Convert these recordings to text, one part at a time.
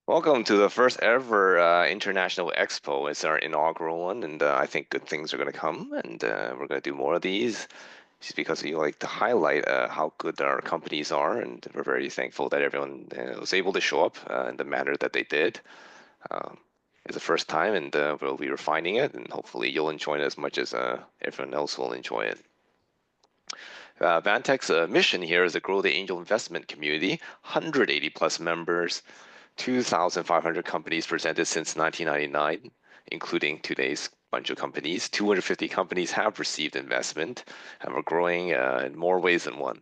Welcome to the first ever International Expo. It's our inaugural one, and I think good things are going to come, and we're going to do more of these just because we like to highlight how good our companies are, and we're very thankful that everyone was able to show up in the manner that they did. Um, it's the first time, and we'll be refining it, and hopefully you'll enjoy it as much as everyone else will enjoy it. VANTEC's mission here is to grow the angel investment community, 180 plus members, 2,500 companies presented since 1999, including today's bunch of companies. 250 companies have received investment, and we're growing in more ways than one.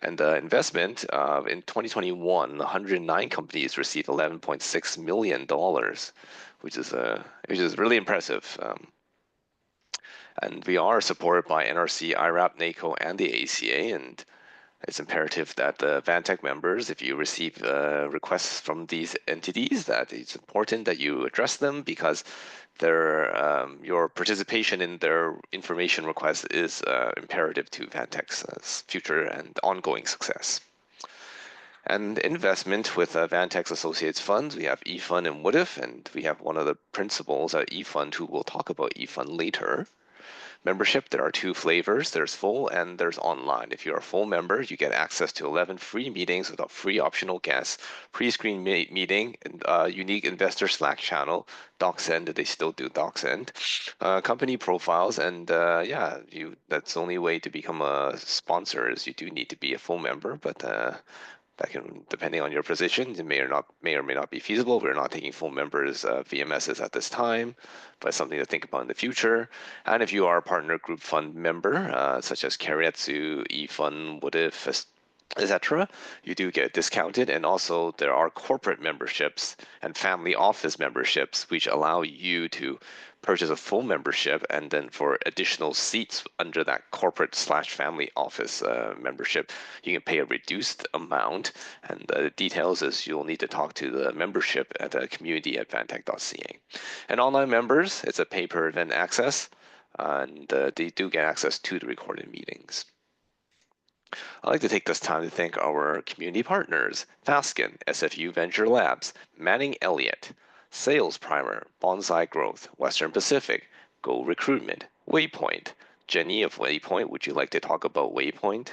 And the investment in 2021, 109 companies received $11.6 million, which is really impressive. And we are supported by NRC, IRAP, NACO, and the ACA, and it's imperative that the VANTEC members, if you receive requests from these entities, that it's important that you address them because your participation in their information requests is imperative to VANTEC's future and ongoing success. And investment with VANTEC's associates funds, we have eFund and WOODIF, and we have one of the principals at eFund who will talk about eFund later. Membership, there are two flavors. There's full and there's online. If you're a full member, you get access to 11 free meetings with a free optional guests, pre-screen meeting, unique investor Slack channel, DocSend, they still do DocSend, company profiles, and yeah, that's the only way to become a sponsor is you do need to be a full member, but that can, depending on your position, it may or may not be feasible. We're not taking full members VMSs at this time, but something to think about in the future. And if you are a partner group fund member, such as Keiretsu, eFund, WOODIF, etc., you do get discounted. And also there are corporate memberships and family office memberships, which allow you to purchase a full membership, and then for additional seats under that corporate / family office membership, you can pay a reduced amount. And the details is you'll need to talk to the membership at the community@vantec.ca. And online members, it's a pay-per-event access, and they do get access to the recorded meetings. I'd like to take this time to thank our community partners, Fasken, SFU Venture Labs, Manning Elliott, Sales Primer, Bonsai Growth, Western Pacific, Go Recruitment, Waypoint. Jenny of Waypoint, would you like to talk about Waypoint?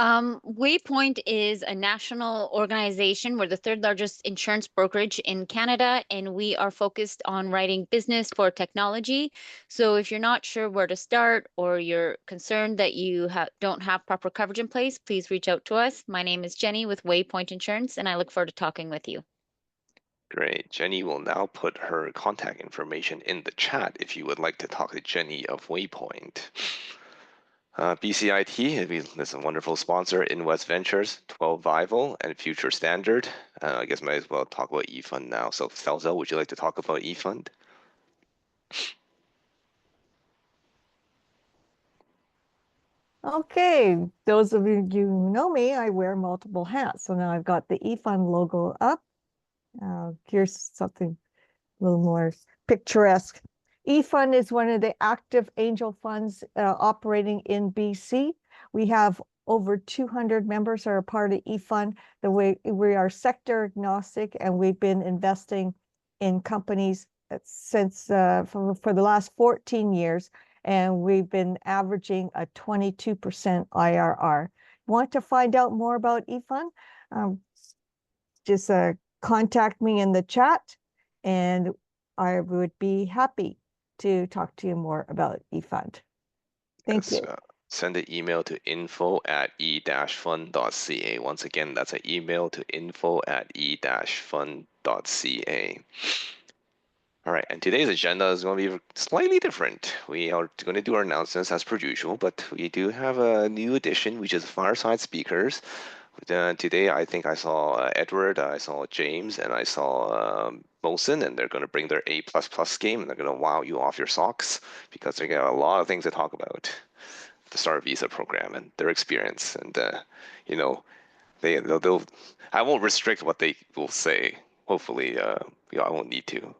Waypoint is a national organization. We're the third largest insurance brokerage in Canada, and we are focused on writing business for technology. So if you're not sure where to start or you're concerned that you don't have proper coverage in place, please reach out to us. My name is Jenny with Waypoint Insurance, and I look forward to talking with you. Great. Jenny will now put her contact information in the chat if you would like to talk to Jenny of Waypoint. BCIT is a wonderful sponsor, InWest Ventures, 12 Vival, and Future Standard. I guess might as well talk about eFund now. So Celso, would you like to talk about eFund? Okay, those of you who know me, I wear multiple hats. So now I've got the eFund logo up. Here's something a little more picturesque. eFund is one of the active angel funds operating in BC. We have over 200 members are a part of eFund. We are sector agnostic, and we've been investing in companies since for the last 14 years, and we've been averaging a 22% IRR. Want to find out more about eFund? Just contact me in the chat, and I would be happy to talk to you more about eFund. Thank you. Send an email to info@e-fund.ca. Once again, that's an email to info@e-fund.ca. All right, and today's agenda is going to be slightly different. We are going to do our announcements as per usual, but we do have a new addition, which is Fireside Speakers. Today, I think I saw Edward, I saw James, and I saw Mohsen, and they're going to bring their A++ game, and they're going to wow you off your socks because they got a lot of things to talk about. The Star Visa program and their experience, and you know, they'll. I won't restrict what they will say. Hopefully, I won't need to.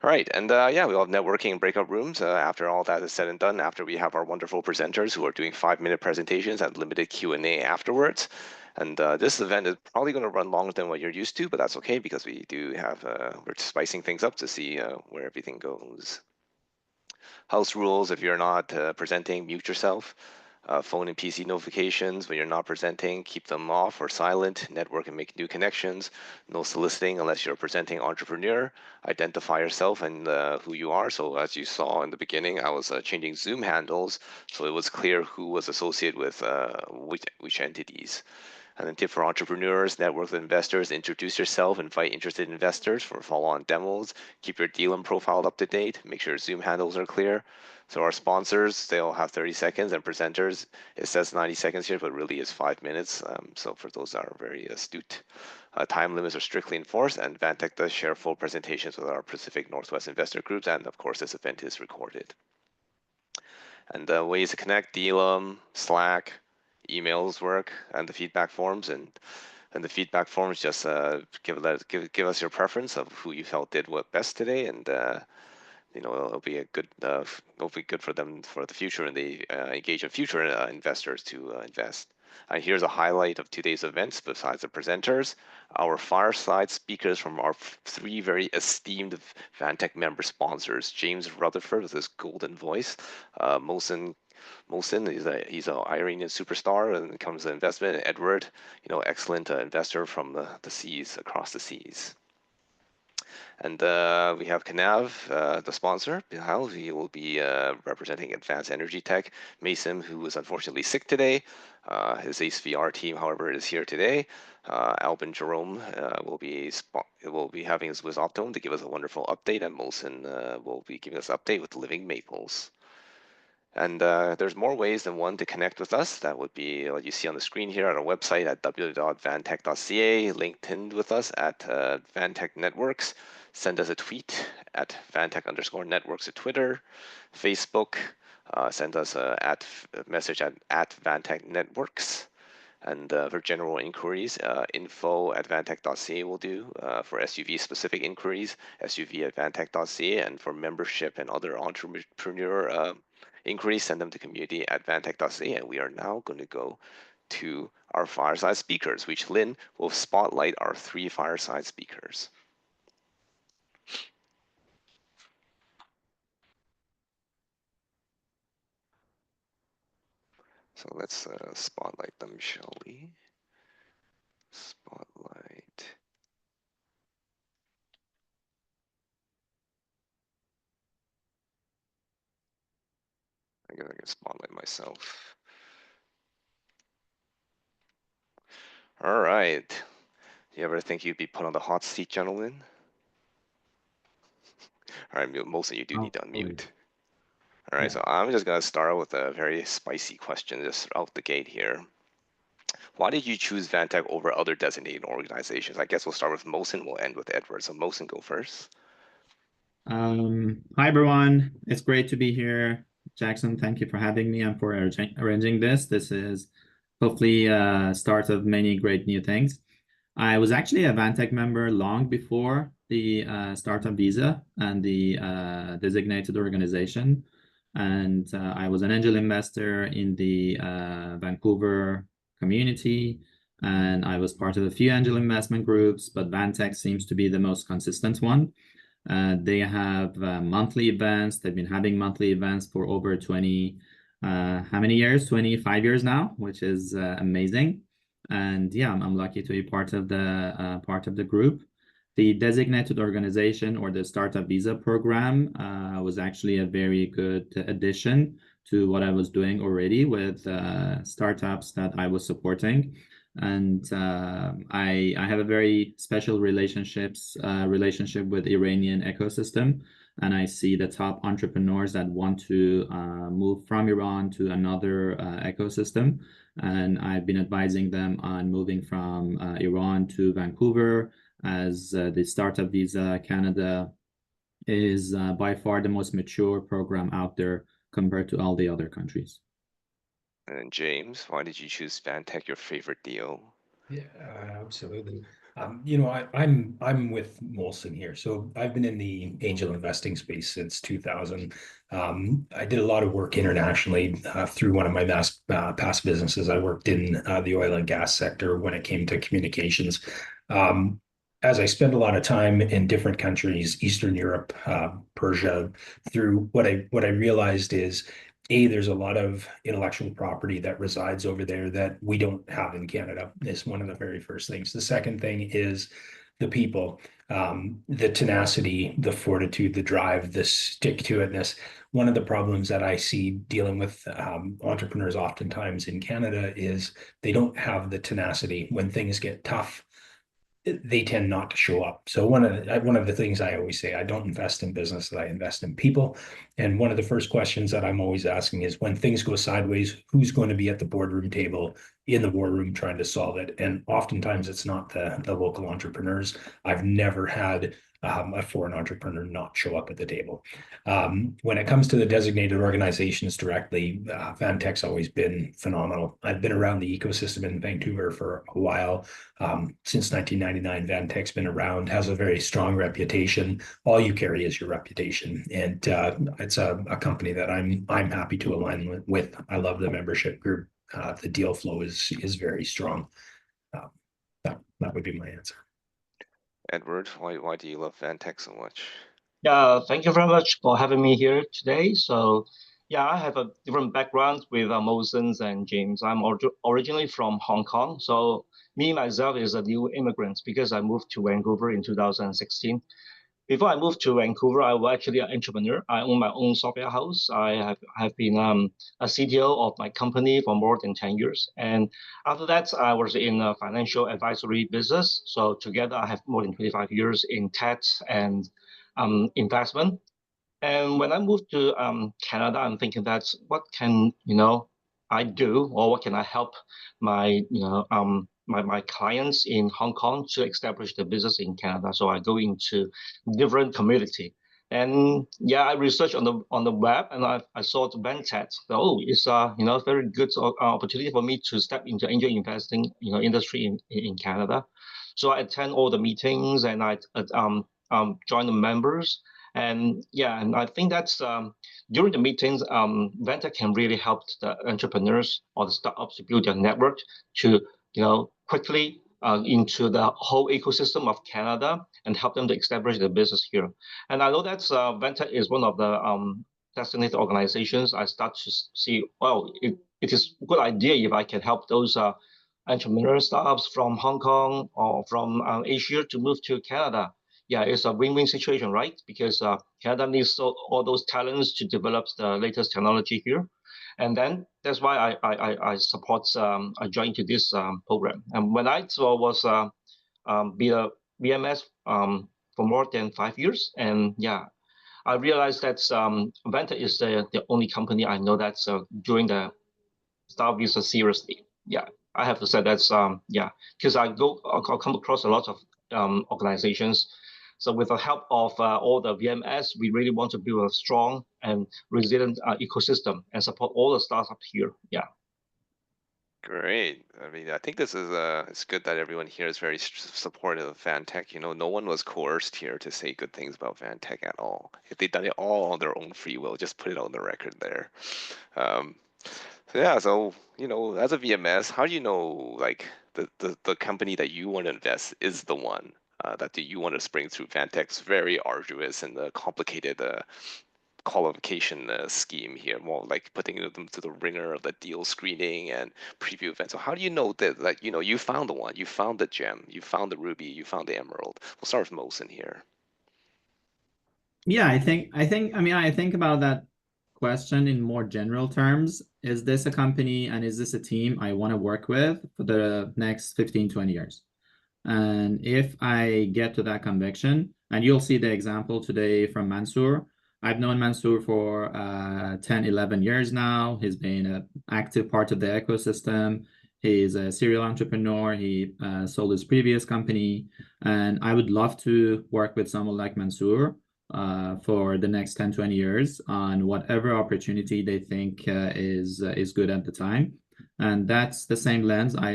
All right, and yeah, we'll have networking and breakout rooms after all that is said and done, after we have our wonderful presenters who are doing 5-minute presentations and limited Q&A afterwards. And this event is probably going to run longer than what you're used to, but that's okay because we do have, we're spicing things up to see where everything goes. House rules: if you're not presenting, mute yourself. Phone and PC notifications when you're not presenting, keep them off or silent. Network and make new connections. No soliciting unless you're a presenting entrepreneur. Identify yourself and who you are. So as you saw in the beginning, I was changing Zoom handles so it was clear who was associated with which entities. And then tip for entrepreneurs: network with investors, introduce yourself, invite interested investors for follow-on demos, keep your DLM profile up to date, make sure Zoom handles are clear. So our sponsors, they'll have 30 seconds, and presenters, it says 90 seconds here, but really is 5 minutes. So for those that are very astute, time limits are strictly enforced, and VANTEC does share full presentations with our Pacific Northwest investor groups, and of course this event is recorded. And ways to connect: DLM, Slack, emails work, and the feedback forms. And the feedback forms, just give us your preference of who you felt did what best today, and it'll be a good it'll be good for them for the future, and they engage in future investors to invest. And here's a highlight of today's events. Besides the presenters, our fireside speakers from our three very esteemed VANTEC member sponsors: James Rutherford with his golden voice, Mohsen, he's an Iranian superstar and comes to investment. And Edward, excellent investor from the seas, across the seas. And we have Kanav, the sponsor, Behal. He will be representing Advanced Energy Tech. Maisam, who is unfortunately sick today. His ACEVRX team, however, is here today. Alban Jerome will be having his Whiz Optimum to give us a wonderful update, and Mohsen will be giving us an update with Living Maples. And there's more ways than one to connect with us. That would be what you see on the screen here at our website at www.vantec.ca, LinkedIn with us at VANTEC Networks, send us a tweet at VANTEC_networks at Twitter, Facebook, send us a message at VANTEC Networks. And for general inquiries, info@vantec.ca will do. For SUV-specific inquiries, SUV@vantec.ca. And for membership and other entrepreneur inquiries, send them to community@vantec.ca. And we are now going to go to our fireside speakers, which Lynn will spotlight our three fireside speakers. So let's spotlight them, shall we? Spotlight. I guess I can spotlight myself. All right. Do you ever think you'd be put on the hot seat, gentlemen? All right, most of you do need to unmute. All right, so I'm just going to start with a very spicy question just out the gate here. Why did you choose VANTEC over other designated organizations? I guess we'll start with Mohsen, we'll end with Edward. So Mohsen, go first. Hi, everyone. It's great to be here. Jackson, thank you for having me and for arranging this. This is hopefully a start of many great new things. I was actually a VANTEC member long before the startup visa and the designated organization. And I was an angel investor in the Vancouver community, and I was part of a few angel investment groups, but VANTEC seems to be the most consistent one. They have monthly events. They've been having monthly events for over 20, how many years? 25 years now, which is amazing. And yeah, I'm lucky to be part of the group. The designated organization or the startup visa program was actually a very good addition to what I was doing already with startups that I was supporting. And I have a very special relationship with Iranian ecosystem, and I see the top entrepreneurs that want to move from Iran to another ecosystem. And I've been advising them on moving from Iran to Vancouver, as the Startup Visa Canada is by far the most mature program out there compared to all the other countries. And James, why did you choose VANTEC, your favorite deal? Yeah, absolutely. I'm with Molson here. So I've been in the angel investing space since 2000. I did a lot of work internationally through one of my past businesses. I worked in the oil and gas sector when it came to communications. As I spent a lot of time in different countries, Eastern Europe, Persia, through what I realized is there's a lot of intellectual property that resides over there that we don't have in Canada. Is one of the very first things. The second thing is the people, the tenacity, the fortitude, the drive, the stick-to-itness. One of the problems that I see dealing with entrepreneurs oftentimes in Canada is they don't have the tenacity when things get tough. They tend not to show up. So one of the things I always say, I don't invest in business, I invest in people. And one of the first questions that I'm always asking is, when things go sideways, who's going to be at the boardroom table in the war room trying to solve it? And oftentimes it's not the local entrepreneurs. I've never had a foreign entrepreneur not show up at the table. When it comes to the designated organizations directly, VANTEC's always been phenomenal. I've been around the ecosystem in Vancouver for a while. Since 1999, VANTEC's been around, has a very strong reputation. All you carry is your reputation. And it's a company that I'm happy to align with. I love the membership group. The deal flow is very strong. That would be my answer. Edward, why do you love VANTEC so much? Yeah, thank you very much for having me here today. So, yeah, I have a different background with Mohsen and James. I'm originally from Hong Kong. So, me myself is a new immigrant because I moved to Vancouver in 2016. Before I moved to Vancouver, I was actually an entrepreneur. I own my own software house. I have been a CTO of my company for more than 10 years. And after that, I was in a financial advisory business. So together, I have more than 25 years in tech and investment. And when I moved to Canada, I'm thinking that what can I do, or what can I help my my clients in Hong Kong to establish the business in Canada. So I go into different community, and yeah, I researched on the web, and I saw the VANTEC. Oh, it's very good opportunity for me to step into angel investing industry in Canada. So I attend all the meetings, and I join the members. And yeah, and I think that's during the meetings, VANTEC can really help the entrepreneurs or the startups to build their network to quickly into the whole ecosystem of Canada and help them to establish their business here. And I know that VANTEC is one of the designated organizations. I start to see, well, it is a good idea if I can help those entrepreneur startups from Hong Kong or from Asia to move to Canada. Yeah, it's a win-win situation, right? Because Canada needs all those talents to develop the latest technology here. And then that's why I support, I joined to this program. And when I was be a VMS for more than 5 years, and yeah, I realized that VANTEC is the only company I know that's doing the startup visa seriously. Yeah, I have to say that's yeah, because I'll come across a lot of organizations. So with the help of all the VMS, we really want to build a strong and resilient ecosystem and support all the startups here. Yeah. Great. I mean, I think this is it's good that everyone here is very supportive of VANTEC. No one was coerced here to say good things about VANTEC at all. If they'd done it all on their own free will, just put it on the record there. So yeah, so as a VMS, how do you know like the company that you want to invest is the one that you want to spring through VANTEC's very arduous and complicated qualification scheme here, more like putting them to the ringer of the deal screening and preview event. So how do you know that you found the one, you found the gem, you found the ruby, you found the emerald? We'll start with Mohsen here. Yeah, I think about that question in more general terms. Is this a company and is this a team I want to work with for the next 15, 20 years? And if I get to that conviction, and you'll see the example today from Mansoor. I've known Mansoor for 10, 11 years now. He's been an active part of the ecosystem. He's a serial entrepreneur. He sold his previous company. And I would love to work with someone like Mansoor for the next 10, 20 years on whatever opportunity they think is good at the time. And that's the same lens I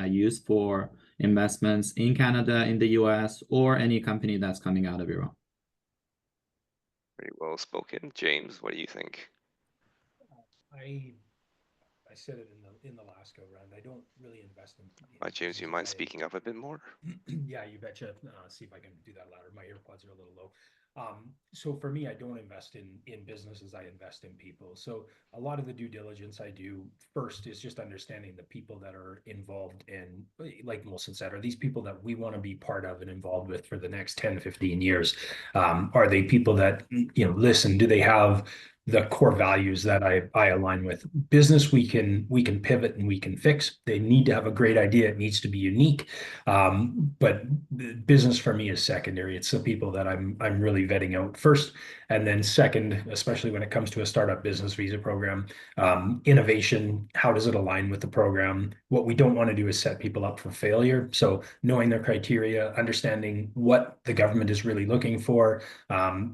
use for investments in Canada, in the US, or any company that's coming out of Iran. Very well spoken. James, what do you think? I said it in the last go round. I don't really invest in James, you mind speaking up a bit more? Yeah, you betcha. See if I can do that louder. My earpods are a little low. So for me, I don't invest in businesses. I invest in people. So a lot of the due diligence I do first is just understanding the people that are involved in, like Mohsen said, are these people that we want to be part of and involved with for the next 10, 15 years? Are they people that, listen, do they have the core values that I align with? Business, we can pivot and we can fix. They need to have a great idea. It needs to be unique. But business for me is secondary. It's the people that I'm really vetting out first. And then second, especially when it comes to a startup business visa program, innovation, how does it align with the program? What we don't want to do is set people up for failure. So knowing their criteria, understanding what the government is really looking for,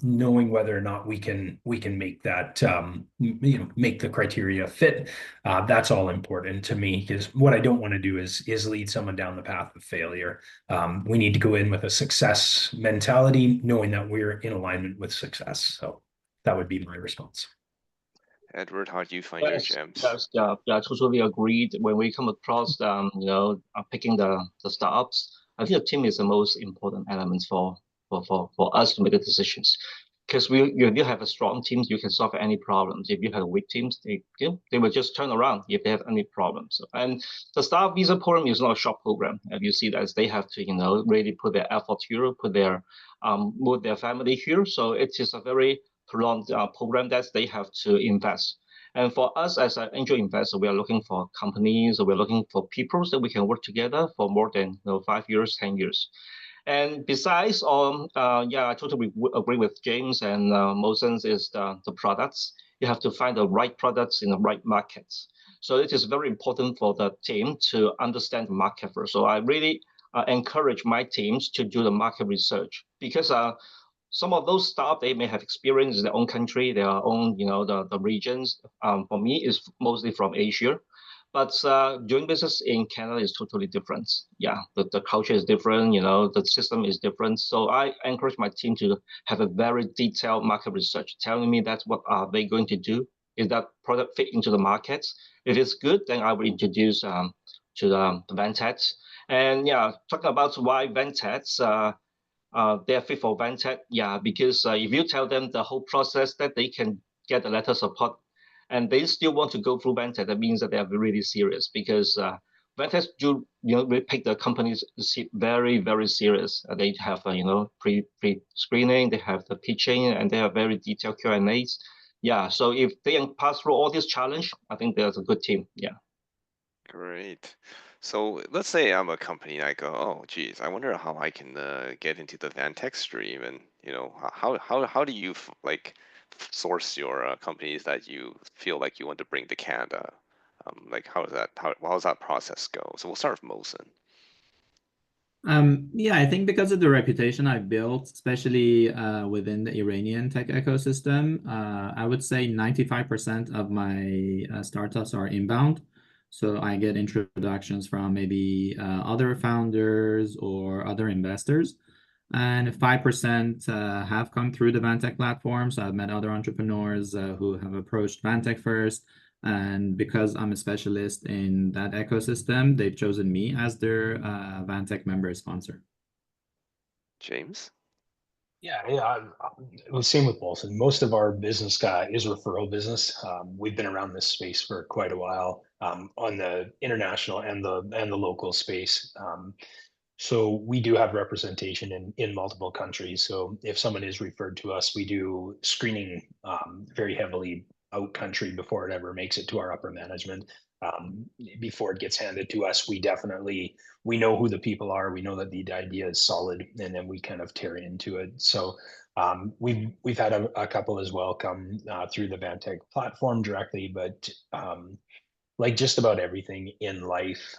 knowing whether or not we can make that, make the criteria fit. That's all important to me, because what I don't want to do is lead someone down the path of failure. We need to go in with a success mentality, knowing that we're in alignment with success. So that would be my response. Edward, how do you find your gems? Yes, yeah, totally agreed. When we come across, picking the startups, I think the team is the most important element for us to make the decisions. Because if you have a strong team, you can solve any problems. If you have weak teams, they will just turn around if they have any problems. And the startup visa program is not a short program. And you see that they have to, really put their effort here, move their family here. So it is a very prolonged program that they have to invest. And for us as an angel investor, we are looking for companies, we're looking for people that we can work together for more than 5 years, 10 years. And besides, I totally agree with James and Mohsen is the products. You have to find the right products in the right markets. So it is very important for the team to understand the market first. So I really encourage my teams to do the market research, because some of those startups, they may have experience in their own country, their own, the regions. For me, is mostly from Asia. But doing business in Canada is totally different. Yeah, the culture is different, the system is different. So I encourage my team to have a very detailed market research, telling me that's what are they going to do. Is that product fit into the markets? If it's good, then I will introduce to the VANTEC. And yeah, talking about why VANTEC, they are fit for VANTEC. Yeah, because if you tell them the whole process that they can get the letter support, and they still want to go through VANTEC, that means that they are really serious, because VANTEC do pick the companies very, very serious. They have pre-screening, they have the pitching, and they have very detailed Q&As. Yeah, so if they can pass through all this challenge, I think there's a good team. Yeah. Great. So let's say I'm a company and I go, oh, geez, I wonder how I can get into the VANTEC stream, and how do you source your companies that you feel like you want to bring to Canada? How does that process go? So we'll start with Mohsen. Yeah, I think because of the reputation I built, especially within the Iranian tech ecosystem, I would say 95% of my startups are inbound. So I get introductions from maybe other founders or other investors. And 5% have come through the VANTEC platform. So I've met other entrepreneurs who have approached VANTEC first. And because I'm a specialist in that ecosystem, they've chosen me as their VANTEC member sponsor. James? Yeah, it was same with Bolson. Most of our business is referral business. We've been around this space for quite a while, on the international and the local space. So we do have representation in multiple countries. So if someone is referred to us, we do screening very heavily out country before it ever makes it to our upper management. Before it gets handed to us, we know who the people are. We know that the idea is solid, and then we kind of tear into it. So we've had a couple as well come through the VANTEC platform directly, but like just about everything in life,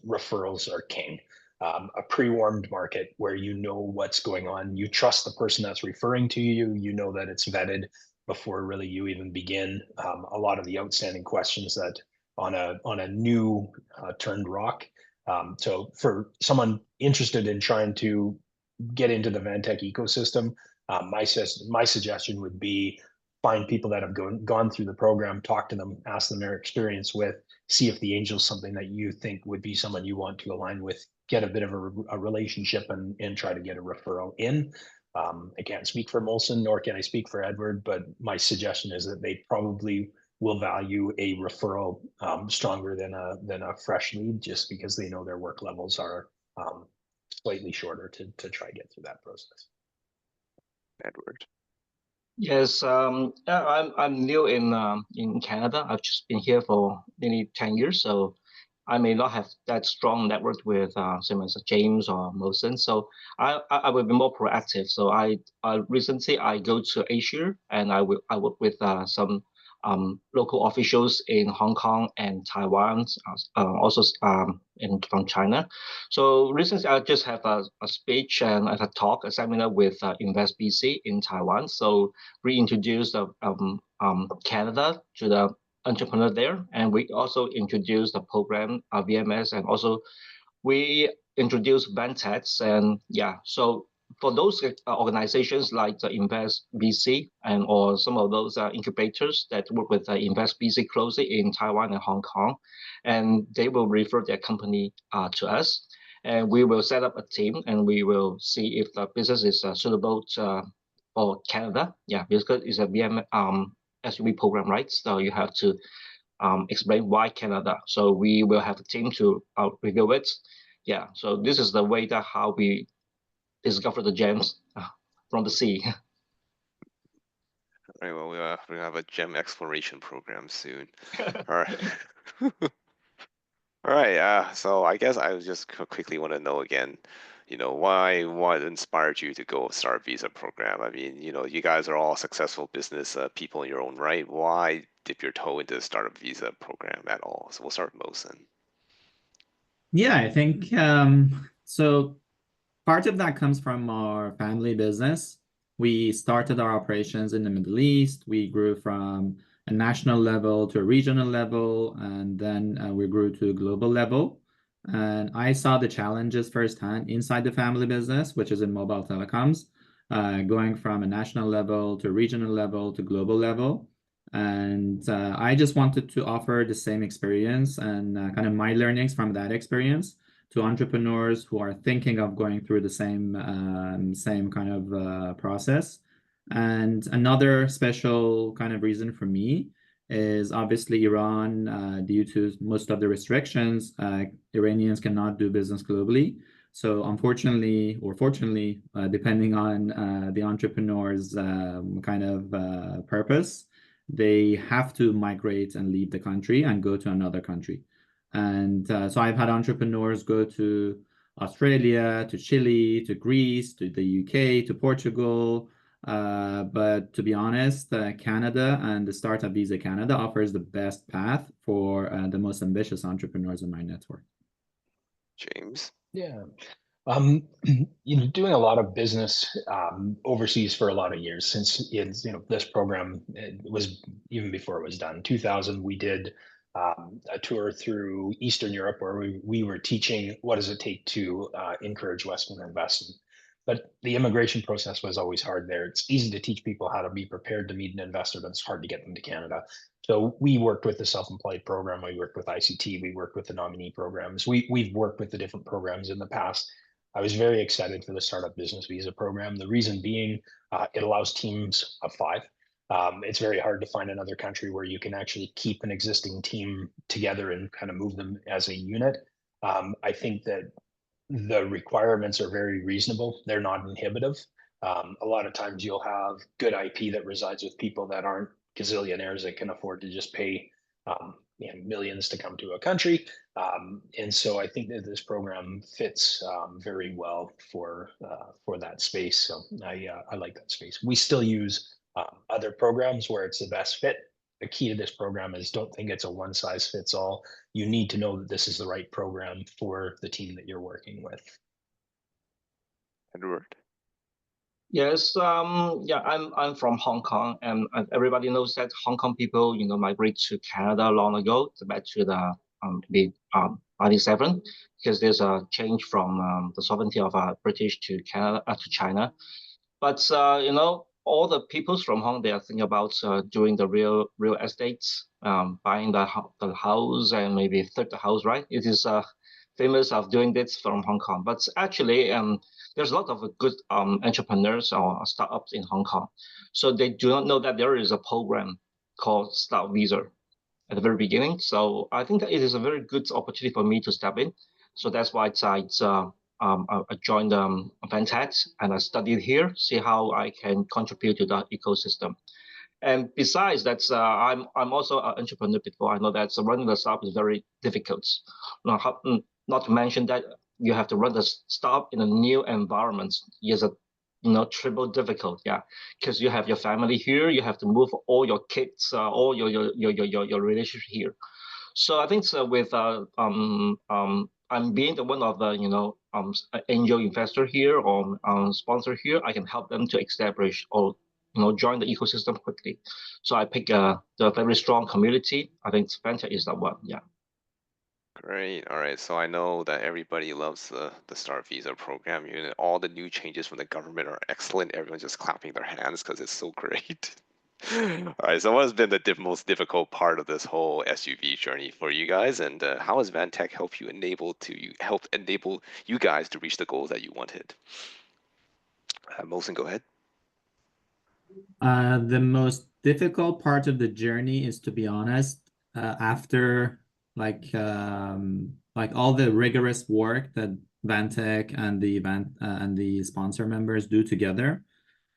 referrals are king. A pre-warmed market where you know what's going on, you trust the person that's referring to you, you know that it's vetted before really you even begin. A lot of the outstanding questions that on a new turned rock, So for someone interested in trying to get into the VANTEC ecosystem, my suggestion would be find people that have gone through the program, talk to them, ask them their experience with, see if the angel's something that you think would be someone you want to align with, get a bit of a relationship and try to get a referral in. I can't speak for Mohsen, nor can I speak for Edward, but my suggestion is that they probably will value a referral stronger than a fresh lead, just because they know their work levels are slightly shorter to try to get through that process. Edward. Yes, I'm new in Canada. I've just been here for nearly 10 years, so I may not have that strong network with same as James or Mohsen. So I will be more proactive. So I recently I go to Asia and I work with some local officials in Hong Kong and Taiwan, also from China. So recently I just have a speech and a talk, a seminar with Invest BC in Taiwan. So we introduced Canada to the entrepreneur there, and we also introduced the program VMS, and also we introduced VANTECs, and yeah, so for those organizations like the Invest BC and or some of those incubators that work with Invest BC closely in Taiwan and Hong Kong, and they will refer their company to us, and we will set up a team and we will see if the business is suitable for Canada. Yeah, because it's a VM SUV program, right? So you have to explain why Canada. So we will have a team to review it. Yeah, so this is the way that how we discover the gems from the sea. All right, well, we have a gem exploration program soon. All right. All right. So I guess I just quickly want to know again, what inspired you to go start a visa program? I mean, you guys are all successful business people in your own right. Why dip your toe into the startup visa program at all? So we'll start with Mohsen. Yeah, I think so. Part of that comes from our family business. We started our operations in the Middle East. We grew from a national level to a regional level, and then we grew to a global level. And I saw the challenges firsthand inside the family business, which is in mobile telecoms, going from a national level to regional level to global level. And I just wanted to offer the same experience and kind of my learnings from that experience to entrepreneurs who are thinking of going through the same kind of process. And another special kind of reason for me is obviously Iran, due to most of the restrictions, Iranians cannot do business globally. So unfortunately, or fortunately, depending on the entrepreneur's kind of purpose, they have to migrate and leave the country and go to another country. And so I've had entrepreneurs go to Australia, to Chile, to Greece, to the UK, to Portugal. But to be honest, Canada and the Startup Visa Canada offers the best path for the most ambitious entrepreneurs in my network. James? Yeah. Doing a lot of business overseas for a lot of years since this program, it was even before it was done. 2000, we did a tour through Eastern Europe where we were teaching what does it take to encourage Western investment. But the immigration process was always hard there. It's easy to teach people how to be prepared to meet an investor, but it's hard to get them to Canada. So we worked with the self-employed program. We worked with ICT. We worked with the nominee programs. We've worked with the different programs in the past. I was very excited for the Startup Business Visa program. The reason being, it allows teams of 5. It's very hard to find another country where you can actually keep an existing team together and kind of move them as a unit. I think that the requirements are very reasonable. They're not inhibitive. A lot of times you'll have good IP that resides with people that aren't gazillionaires that can afford to just pay millions to come to a country. And so I think that this program fits very well for that space. So I like that space. We still use other programs where it's the best fit. The key to this program is don't think it's a one size fits all. You need to know that this is the right program for the team that you're working with. Edward? Yes, yeah, I'm from Hong Kong, and everybody knows that Hong Kong people, migrate to Canada long ago, back to the 1997, because there's a change from the sovereignty of British to Canada to China. But all the people from Hong Kong, they are thinking about doing the real estates, buying the house and maybe flip the house, right? It is famous of doing this from Hong Kong. But actually, there's a lot of good entrepreneurs or startups in Hong Kong. So they do not know that there is a program called Startup Visa at the very beginning. So I think that it is a very good opportunity for me to step in. So that's why I joined VANTEC and I studied here, see how I can contribute to the ecosystem. And besides that, I'm also an entrepreneur before. I know that running the startup is very difficult. Not to mention that you have to run the startup in a new environment. Is a triple difficult, yeah, because you have your family here, you have to move all your kids, all your relationship here. So I think with I'm being the one of the angel investor here or sponsor here, I can help them to establish or join the ecosystem quickly. So I pick the very strong community. I think VANTEC is that one. Yeah. Great. All right. So I know that everybody loves the Start Visa program. All the new changes from the government are excellent. Everyone's just clapping their hands because it's so great. All right. So what has been the most difficult part of this whole SUV journey for you guys, and how has VANTEC helped enable you guys to reach the goals that you wanted? Mohsen, go ahead. The most difficult part of the journey is, to be honest, after like all the rigorous work that VANTEC and the sponsor members do together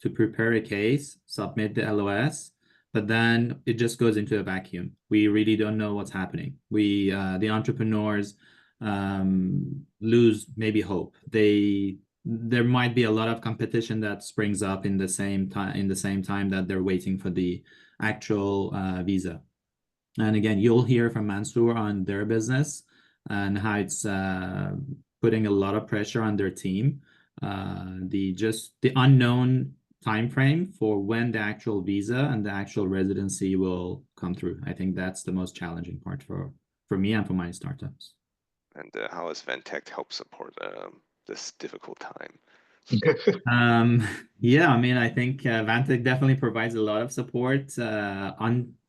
to prepare a case, submit the LOS, but then it just goes into a vacuum. We really don't know what's happening. The entrepreneurs lose maybe hope. There might be a lot of competition that springs up in the same time that they're waiting for the actual visa. And again, you'll hear from Mansoor on their business and how it's putting a lot of pressure on their team. The unknown time frame for when the actual visa and the actual residency will come through. I think that's the most challenging part for me and for my startups. And how has VANTEC helped support this difficult time? Yeah, I mean, I think VANTEC definitely provides a lot of support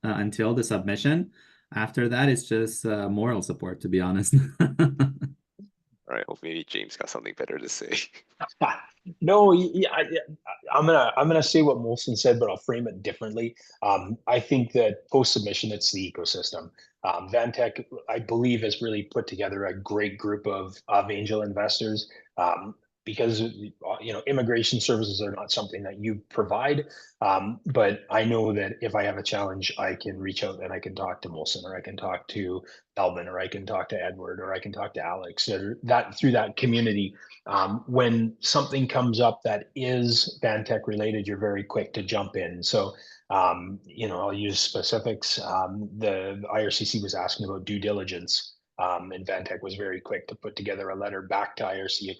until the submission. After that, it's just moral support, to be honest. All right, hope maybe James got something better to say. No, I'm gonna say what Mohsen said, but I'll frame it differently. I think that post submission, it's the ecosystem. VANTEC, I believe, has really put together a great group of angel investors. Because immigration services are not something that you provide, but I know that if I have a challenge, I can reach out and I can talk to Mohsen, or I can talk to Alban, or I can talk to Edward, or I can talk to Alex. That through that community, when something comes up that is VANTEC related, you're very quick to jump in. So I'll use specifics. The IRCC was asking about due diligence. And VANTEC was very quick to put together a letter back to IRCC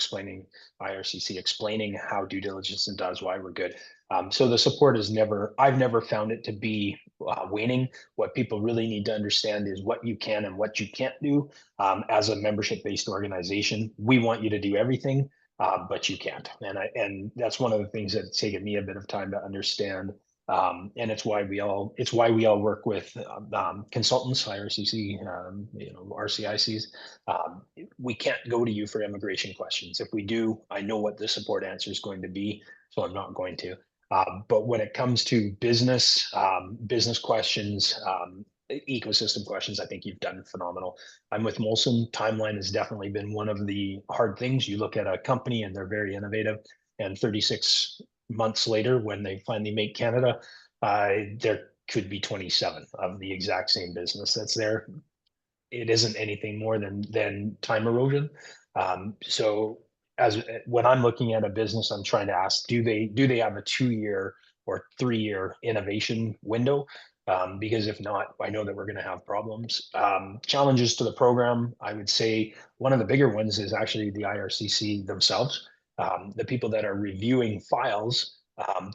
explaining how due diligence does, why we're good. So the support is I've never found it to be waning. What people really need to understand is what you can and what you can't do as a membership-based organization. We want you to do everything, but you can't. And that's one of the things that's taken me a bit of time to understand. And it's why we all work with consultants, IRCC, RCICs. We can't go to you for immigration questions. If we do, I know what the support answer is going to be, so I'm not going to. But when it comes to business questions, ecosystem questions, I think you've done phenomenal. I'm with Mohsen. Timeline has definitely been one of the hard things. You look at a company and they're very innovative, and 36 months later, when they finally make Canada, there could be 27 of the exact same business that's there. It isn't anything more than time erosion. So when I'm looking at a business, I'm trying to ask, do they have a 2-year or 3-year innovation window? Because if not, I know that we're going to have problems. Challenges to the program, I would say one of the bigger ones is actually the IRCC themselves. The people that are reviewing files,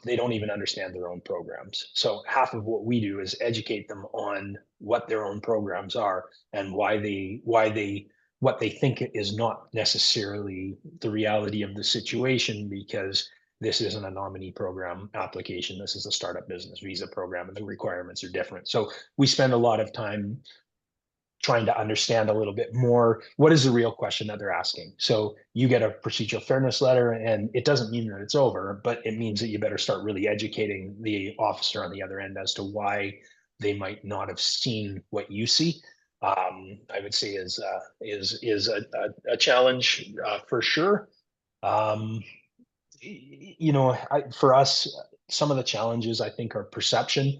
they don't even understand their own programs. So half of what we do is educate them on what their own programs are and why they what they think is not necessarily the reality of the situation, because this isn't a nominee program application. This is a startup business visa program, and the requirements are different. So we spend a lot of time trying to understand a little bit more what is the real question that they're asking. So you get a procedural fairness letter, and it doesn't mean that it's over, but it means that you better start really educating the officer on the other end as to why they might not have seen what you see. I would say is a challenge for sure. For us, some of the challenges I think are perception.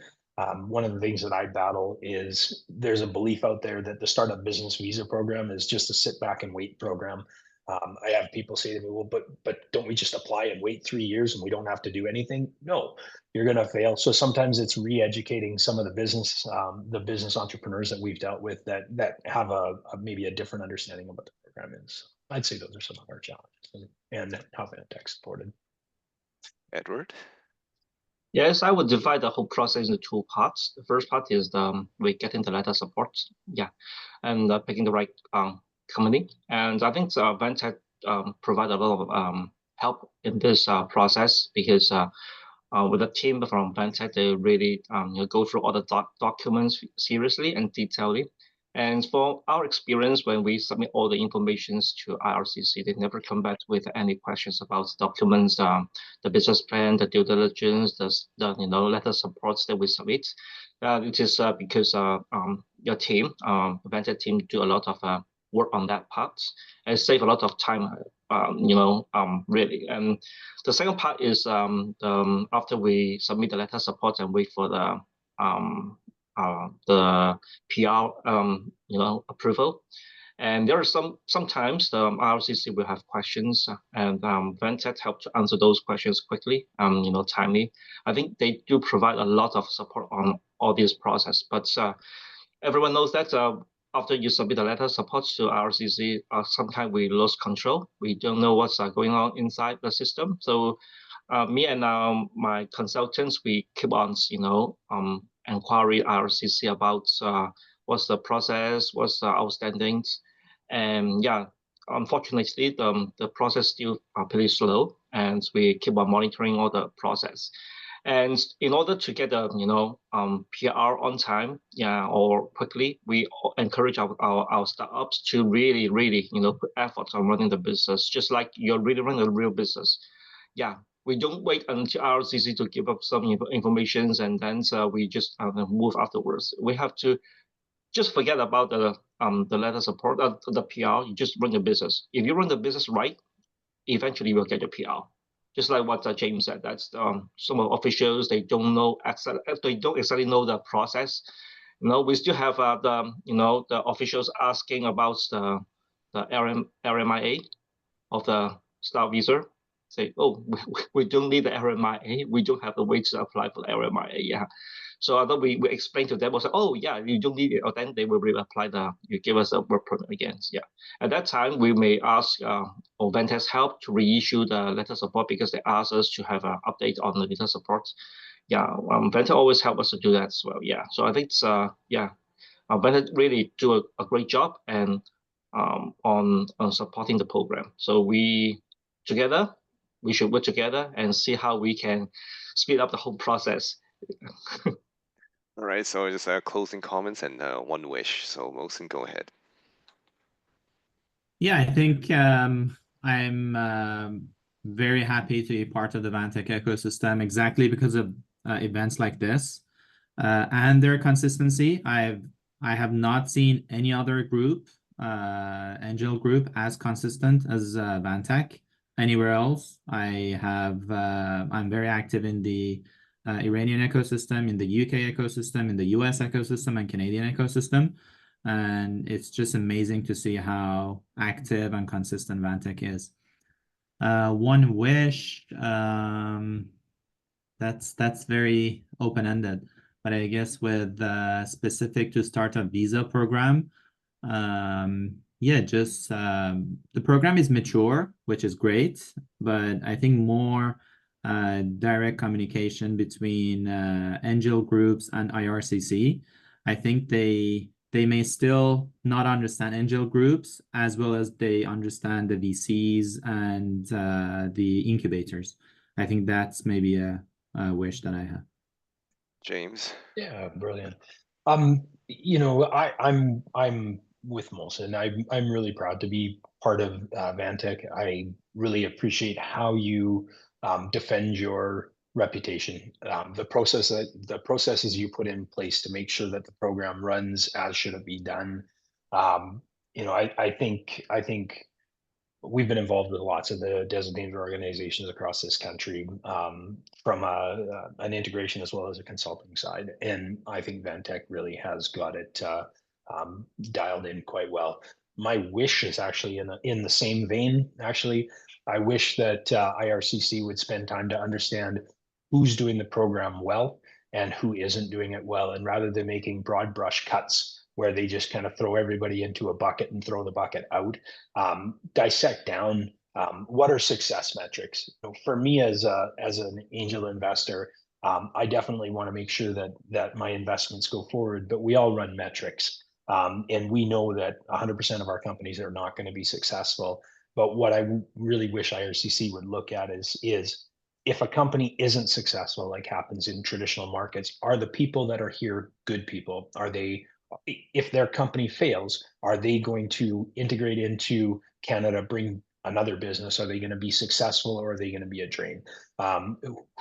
One of the things that I battle is there's a belief out there that the startup business visa program is just a sit back and wait program. I have people say to me, well, but don't we just apply and wait 3 years and we don't have to do anything? No, you're going to fail. So sometimes it's re-educating some of the business entrepreneurs that we've dealt with that have maybe a different understanding of what the program is. I'd say those are some of our challenges, and how VANTEC supported. Edward? Yes, I would divide the whole process into 2 parts. The first part is we getting the letter support, and picking the right company. And I think VANTEC provide a lot of help in this process, because with the team from VANTEC, they really go through all the documents seriously and detailedly. And for our experience, when we submit all the informations to IRCC, they never come back with any questions about documents, the business plan, the due diligence, the letter supports that we submit. It is because your team, the VANTEC team, do a lot of work on that part and save a lot of time, really. And the second part is after we submit the letter support and wait for the PR, approval. And there are sometimes the IRCC will have questions, and VANTEC help to answer those questions quickly, timely. I think they do provide a lot of support on all this process, but everyone knows that after you submit a letter support to IRCC, sometimes we lose control. We don't know what's going on inside the system. So me and my consultants, we keep on, inquiry IRCC about what's the process, what's the outstandings. And unfortunately, the process still pretty slow, and we keep on monitoring all the process. And in order to get a PR on time, or quickly, we encourage our startups to really put efforts on running the business, just like you're really running a real business. We don't wait until IRCC to give up some information and then we just move afterwards. We have to just forget about the letter support, the PR. You just run the business. If you run the business right, eventually you will get your PR. Just like what James said, that's some of officials, they don't exactly know the process. We still have the officials asking about the RMIA of the staff visa. Say, oh, we don't need the RMIA. We don't have the way to apply for the RMIA. So I thought we explained to them, was oh yeah, you don't need it, or then they will reapply you give us a work permit again. At that time, we may ask or VANTEC's help to reissue the letter support, because they ask us to have an update on the letter support. VANTEC always help us to do that as well. So I think it's VANTEC really do a great job and on supporting the program. So we should work together and see how we can speed up the whole process. All right, so just closing comments and one wish. So Mohsen, go ahead. I think I'm very happy to be part of the VANTEC ecosystem, exactly because of events like this and their consistency. I have not seen any other group, angel group, as consistent as VANTEC anywhere else. I'm very active in the Iranian ecosystem, in the UK ecosystem, in the US ecosystem, and Canadian ecosystem. And it's just amazing to see how active and consistent VANTEC is. One wish, that's very open-ended, but I guess with specific to startup visa program, just the program is mature, which is great, but I think more direct communication between angel groups and IRCC. I think they they may still not understand angel groups as well as they understand the VCs and the incubators. I think that's maybe a wish that I have. James. Yeah, brilliant. I'm with Molson. I'm really proud to be part of VANTEC. I really appreciate how you defend your reputation. The processes you put in place to make sure that the program runs as should it be done. I think we've been involved with lots of the designated organizations across this country, from an integration as well as a consulting side. And I think VANTEC really has got it dialed in quite well. My wish is actually in the same vein. Actually, I wish that IRCC would spend time to understand who's doing the program well and who isn't doing it well. And rather than making broad brush cuts where they just kind of throw everybody into a bucket and throw the bucket out, dissect down what are success metrics. For me as an angel investor, I definitely want to make sure that my investments go forward, but we all run metrics. And we know that 100% of our companies are not going to be successful. But what I really wish IRCC would look at is if a company isn't successful, like happens in traditional markets, are the people that are here good people? Are they, if their company fails, are they going to integrate into Canada, bring another business? Are they going to be successful, or are they going to be a drain?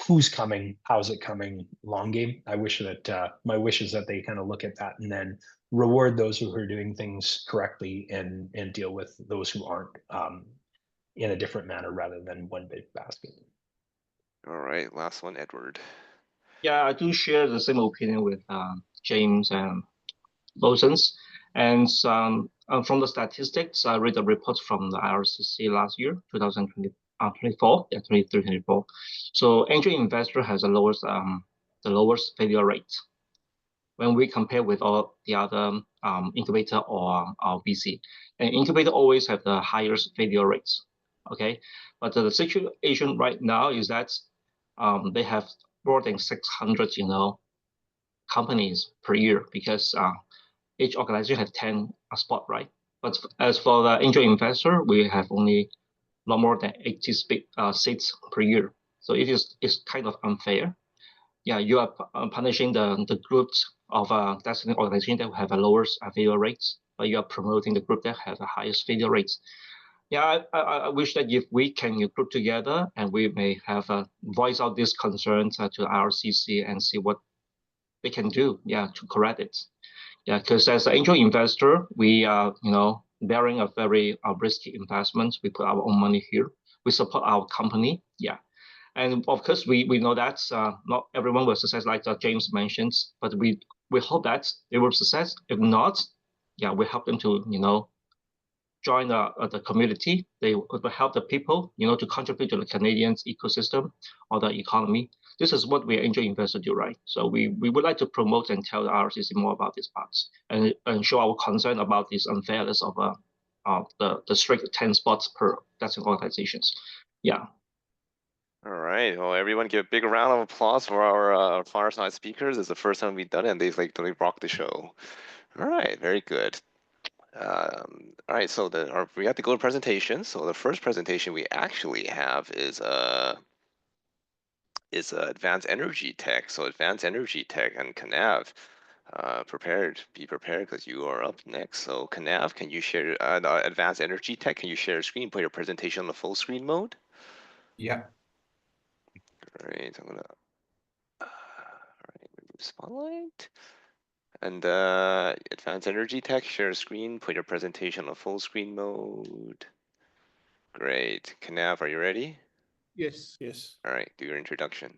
Who's coming? How's it coming? Long game. I wish that my wish is that they kind of look at that and then reward those who are doing things correctly and deal with those who aren't in a different manner rather than one big basket. All right, last one, Edward. Yeah, I do share the same opinion with James and Mohsen's. And from the statistics, I read a report from the IRCC last year, 2024, 23-24. So angel investor has the lowest failure rate when we compare with all the other incubator or VC. And incubator always have the highest failure rates. Okay, but the situation right now is that they have more than 600, companies per year, because each organization has 10 spot, right? But as for the angel investor, we have only not more than 80 seats per year. So it's kind of unfair. Yeah, you are punishing the groups of designated organization that have a lower failure rates, but you are promoting the group that have the highest failure rates. Yeah, I wish that if we can group together and we may have voice out these concerns to RCC and see what they can do, to correct it. Yeah, because as an angel investor, we are, bearing a very risky investment. We put our own money here. We support our company. Yeah. And of course, we know that not everyone will success, like James mentioned, but we hope that they will success. If not, we help them to, join the community. They will help the people, to contribute to the Canadian ecosystem or the economy. This is what we angel investors do, right? So we would like to promote and tell the RCC more about these parts and show our concern about this unfairness of the strict 10 spots per designated organizations. Yeah. All right. Well, everyone give a big round of applause for our Fireside speakers. It's the first time we've done it, and they rocked the show. All right. Very good. All right. So we have to go to presentations. So the first presentation we actually have is Advanced Energy Tech. So Advanced Energy Tech and Kanav. Be prepared because you are up next. So Kanav, can you share Advanced Energy Tech? Can you share a screen, put your presentation on the full screen mode? Yeah. All right, I'm gonna remove spotlight. And Advanced Energy Tech, share a screen, put your presentation on full screen mode. Great. Kanav, are you ready? Yes. All right, do your introduction.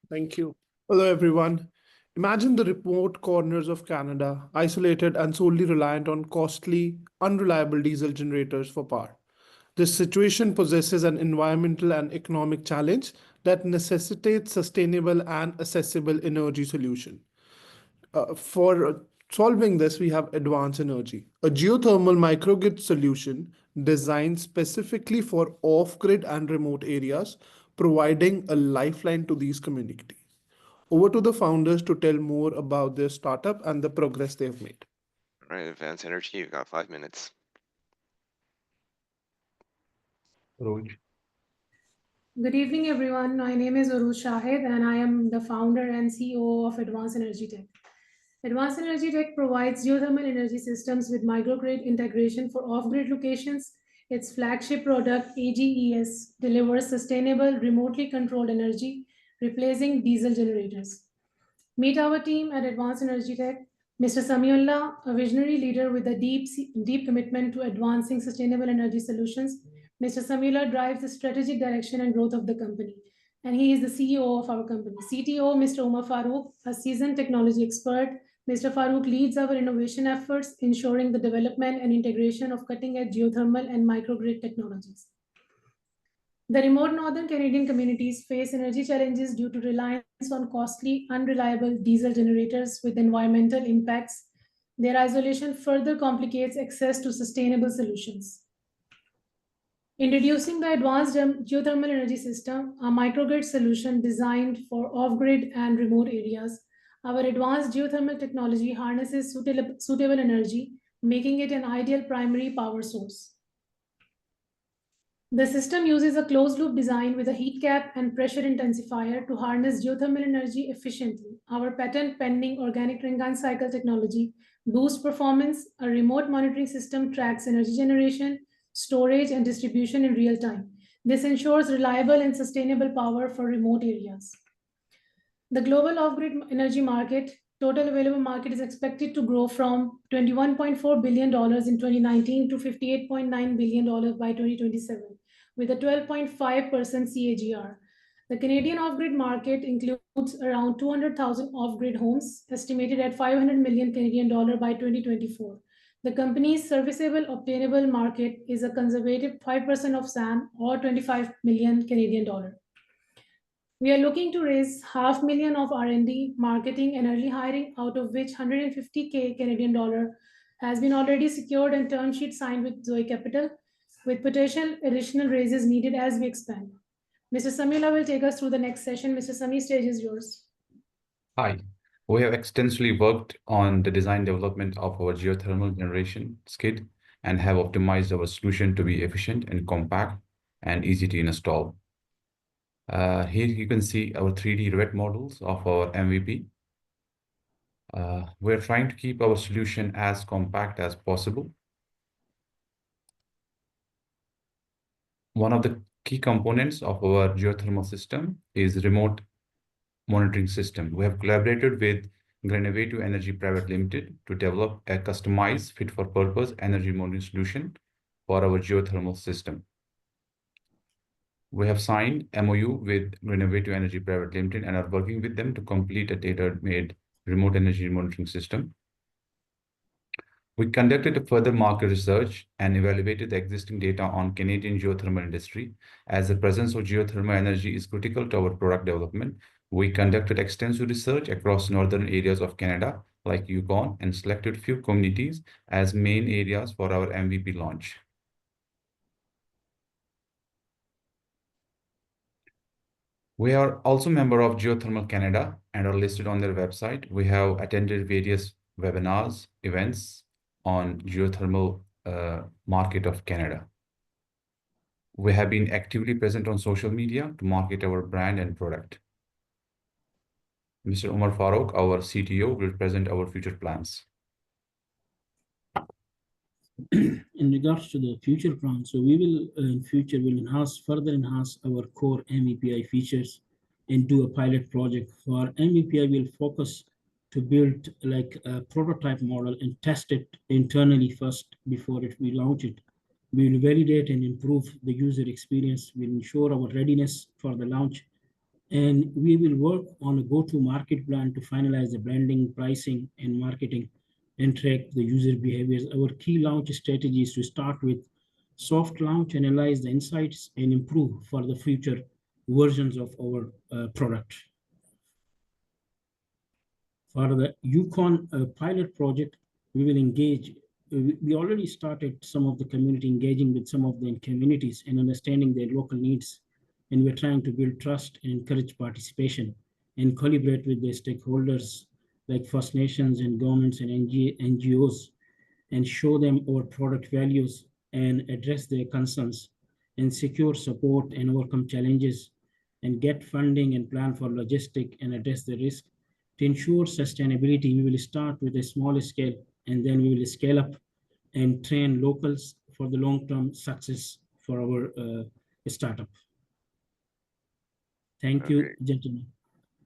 Thank you. Hello, everyone. Imagine the remote corners of Canada, isolated and solely reliant on costly, unreliable diesel generators for power. This situation possesses an environmental and economic challenge that necessitates sustainable and accessible energy solution. For solving this, we have ADVANCEENERGY, a geothermal microgrid solution designed specifically for off-grid and remote areas, providing a lifeline to these communities. Over to the founders to tell more about their startup and the progress they've made. All right, Advanced Energy, you've got 5 minutes. Good evening, everyone. My name is Aruj Shahid, and I am the founder and CEO of Advanced Energy Tech. Advanced Energy Tech provides geothermal energy systems with microgrid integration for off-grid locations. Its flagship product, AGES, delivers sustainable, remotely controlled energy, replacing diesel generators. Meet our team at Advanced Energy Tech. Mr. Samiullah, a visionary leader with a deep commitment to advancing sustainable energy solutions. Mr. Samiullah drives the strategic direction and growth of the company, and he is the CEO of our company. CTO, Mr. Umar Farooq, a seasoned technology expert. Mr. Farooq leads our innovation efforts, ensuring the development and integration of cutting-edge geothermal and microgrid technologies. The remote northern Canadian communities face energy challenges due to reliance on costly, unreliable diesel generators with environmental impacts. Their isolation further complicates access to sustainable solutions. Introducing the Advanced Geothermal Energy System, a microgrid solution designed for off-grid and remote areas. Our advanced geothermal technology harnesses suitable energy, making it an ideal primary power source. The system uses a closed-loop design with a heat cap and pressure intensifier to harness geothermal energy efficiently. Our patent-pending organic Ringan cycle technology boosts performance. A remote monitoring system tracks energy generation, storage, and distribution in real time. This ensures reliable and sustainable power for remote areas. The global off-grid energy market, total available market, is expected to grow from $21.4 billion in 2019 to $58.9 billion by 2027, with a 12.5% CAGR. The Canadian off-grid market includes around 200,000 off-grid homes, estimated at $500 million Canadian dollar by 2024. The company's serviceable obtainable market is a conservative 5% of SAM, or 25 million Canadian dollar. We are looking to raise $500,000 of R&D, marketing, and early hiring, out of which $150K Canadian dollar has been already secured and term sheet signed with Zoe Capital, with potential additional raises needed as we expand. Mr. Samiullah will take us through the next session. Mr. Sami, stage is yours. Hi. We have extensively worked on the design development of our geothermal generation skid and have optimized our solution to be efficient and compact and easy to install. Here you can see our 3D red models of our MVP. We're trying to keep our solution as compact as possible. One of the key components of our geothermal system is remote monitoring system. We have collaborated with Grenovative Energy Private Limited to develop a customized fit-for-purpose energy monitoring solution for our geothermal system. We have signed MOU with Grenovative Energy Private Limited and are working with them to complete a tailor-made remote energy monitoring system. We conducted a further market research and evaluated the existing data on Canadian geothermal industry. As the presence of geothermal energy is critical to our product development, we conducted extensive research across northern areas of Canada, like Yukon, and selected few communities as main areas for our MVP launch. We are also a member of Geothermal Canada and are listed on their website. We have attended various webinars, events on geothermal market of Canada. We have been actively present on social media to market our brand and product. Mr. Umar Farooq, our CTO, will present our future plans. In regards to the future plans, so we will in future will further enhance our core MVPI features and do a pilot project. For MVPI, we'll focus to build like a prototype model and test it internally first before we launch it. We will validate and improve the user experience. We'll ensure our readiness for the launch, and we will work on a go-to-market plan to finalize the branding, pricing, and marketing, and track the user behaviors. Our key launch strategy is to start with soft launch, analyze the insights, and improve for the future versions of our product. For the Yukon pilot project, we will engage. We already started some of the community engaging with some of the communities and understanding their local needs. And we're trying to build trust and encourage participation and collaborate with the stakeholders like First Nations and governments and NGOs and show them our product values and address their concerns and secure support and overcome challenges and get funding and plan for logistic and address the risk. To ensure sustainability, we will start with a small scale and then we will scale up and train locals for the long-term success for our startup. Thank you, gentlemen.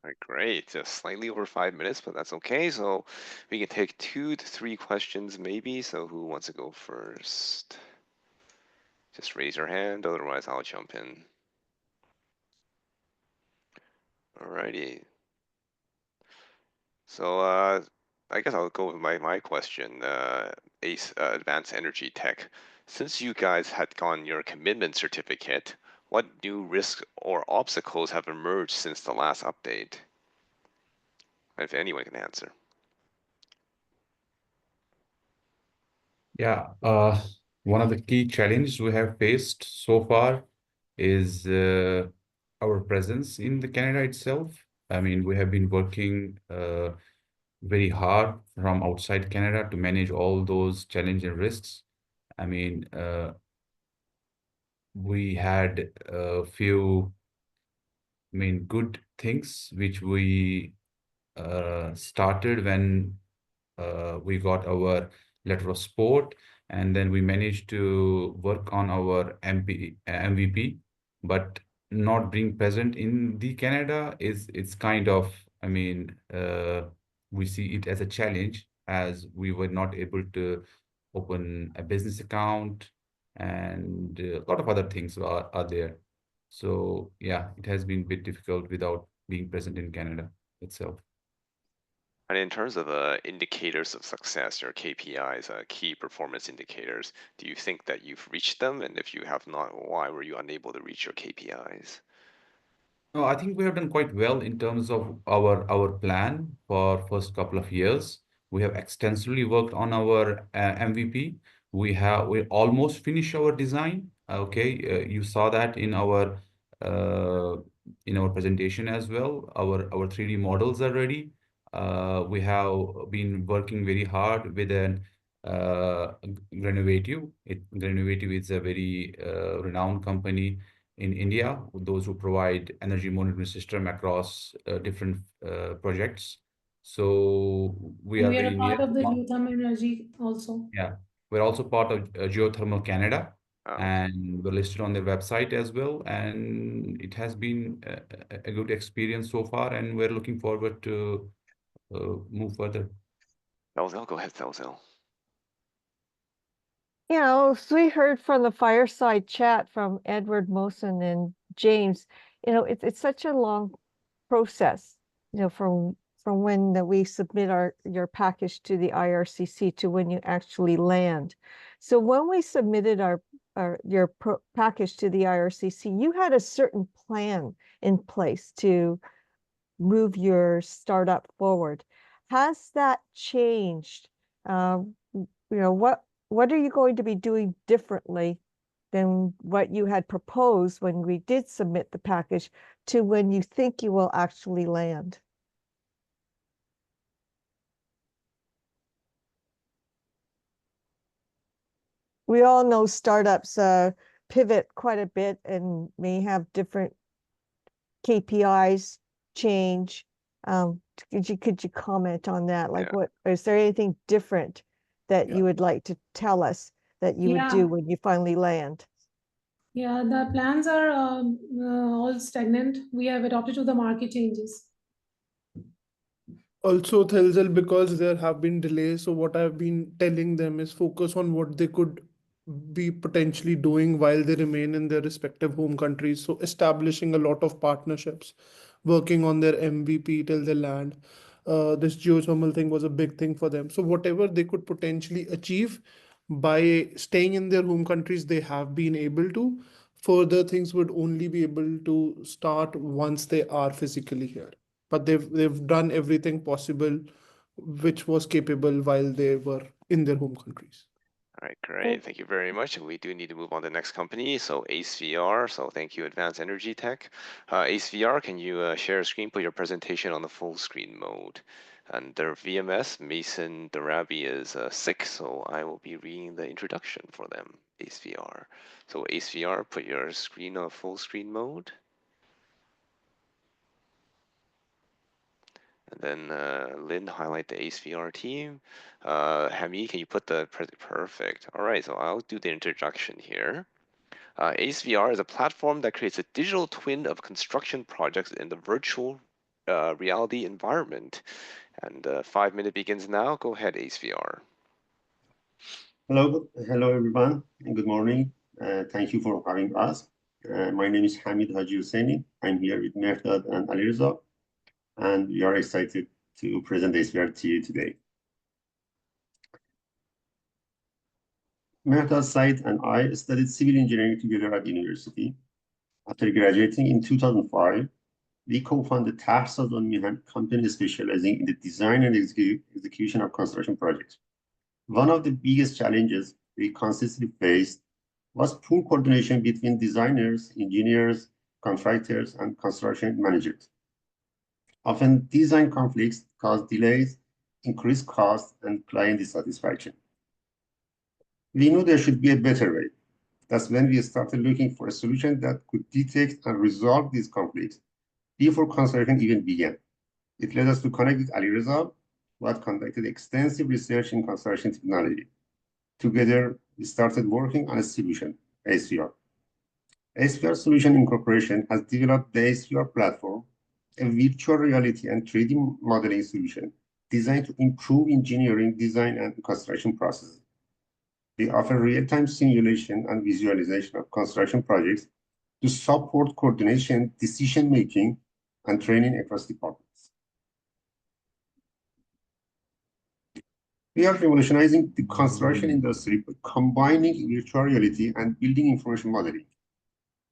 All right, great. Just slightly over 5 minutes, but that's okay. So we can take 2 to 3 questions maybe. So who wants to go first? Just raise your hand, otherwise I'll jump in. Alrighty. So I guess I'll go with my question. Advanced Energy Tech. Since you guys had gotten your commitment certificate, what new risks or obstacles have emerged since the last update? If anyone can answer. Yeah, one of the key challenges we have faced so far is our presence in the Canada itself. I mean, we have been working very hard from outside Canada to manage all those challenges and risks. I mean, we had a few good things which we started when we got our letter of support, and then we managed to work on our MVP, but not being present in the Canada it's kind of, I mean, we see it as a challenge as we were not able to open a business account and a lot of other things are there. So yeah, it has been a bit difficult without being present in Canada itself. And in terms of indicators of success or KPIs, key performance indicators, do you think that you've reached them? And if you have not, why were you unable to reach your KPIs? No, I think we have done quite well in terms of our plan for first couple of years. We have extensively worked on our MVP. We almost finished our design. Okay, you saw that uh, in our presentation as well. Our 3D models are ready. We have been working very hard with an Grenovative. Grenovative is a very renowned company in India, those who provide energy monitoring system across different projects. So we are We are very a near. part of the geothermal energy also. Yeah, we're also part of Geothermal Canada, Oh. and we're listed on their website as well. And it has been a good experience so far, and we're looking forward to move further. Thelzel, go ahead, Thelzel. You know, so we heard from the Fireside chat from Edward, Mohsen, and James. You know, it's such a long process. You know, from when we submit your package to the IRCC to when you actually land. So when we submitted your package to the IRCC, you had a certain plan in place to move your startup forward. Has that changed? You know, what are you going to be doing differently than what you had proposed when we did submit the package to when you think you will actually land? We all know startups pivot quite a bit and may have different KPIs change. Could you comment on that? Like, what is there anything different that you would like to tell us that you would do when you finally land? Yeah, the plans are all stagnant. We have adopted to the market changes. Also, Thelzel, because there have been delays, so what I've been telling them is focus on what they could be potentially doing while they remain in their respective home countries. So establishing a lot of partnerships, working on their MVP till they land. This geothermal thing was a big thing for them. So whatever they could potentially achieve by staying in their home countries, they have been able to. Further things would only be able to start once they are physically here. But they've done everything possible which was capable while they were in their home countries. All right, great. Thank you very much. And we do need to move on to the next company. So ACEVR. So thank you, Advanced Energy Tech. ACEVR, can you share a screen, put your presentation on the full screen mode? And their VMS, Mason Darabi, is sick, so I will be reading the introduction for them, ACEVR. So ACEVR, put your screen on full screen mode. And then Lynn, highlight the ACEVR team. Hamid, can you put the perfect? All right, so I'll do the introduction here. ACEVR is a platform that creates a digital twin of construction projects in the virtual reality environment. And 5 minute begins now. Go ahead, ACEVR. Hello everyone, and good morning. Thank you for having us. My name is Hamid Haji Husseini. I'm here with Mehrdad and Alireza, and we are excited to present ACEVR to you today. Mehrdad Said and I studied civil engineering together at university. After graduating in 2005, we co-founded Tahsad on Mihan company specializing in the design and execution of construction projects. One of the biggest challenges we consistently faced was poor coordination between designers, engineers, contractors, and construction managers. Often, design conflicts cause delays, increased costs, and client dissatisfaction. We knew there should be a better way. That's when we started looking for a solution that could detect and resolve these conflicts before construction even began. It led us to connect with Alireza, who had conducted extensive research in construction technology. Together, we started working on a solution, ACEVR. ACEVR Solution Incorporation has developed the ACEVR platform, a virtual reality and 3D modeling solution designed to improve engineering, design, and construction processes. We offer real-time simulation and visualization of construction projects to support coordination, decision-making, and training across departments. We are revolutionizing the construction industry by combining virtual reality and building information modeling.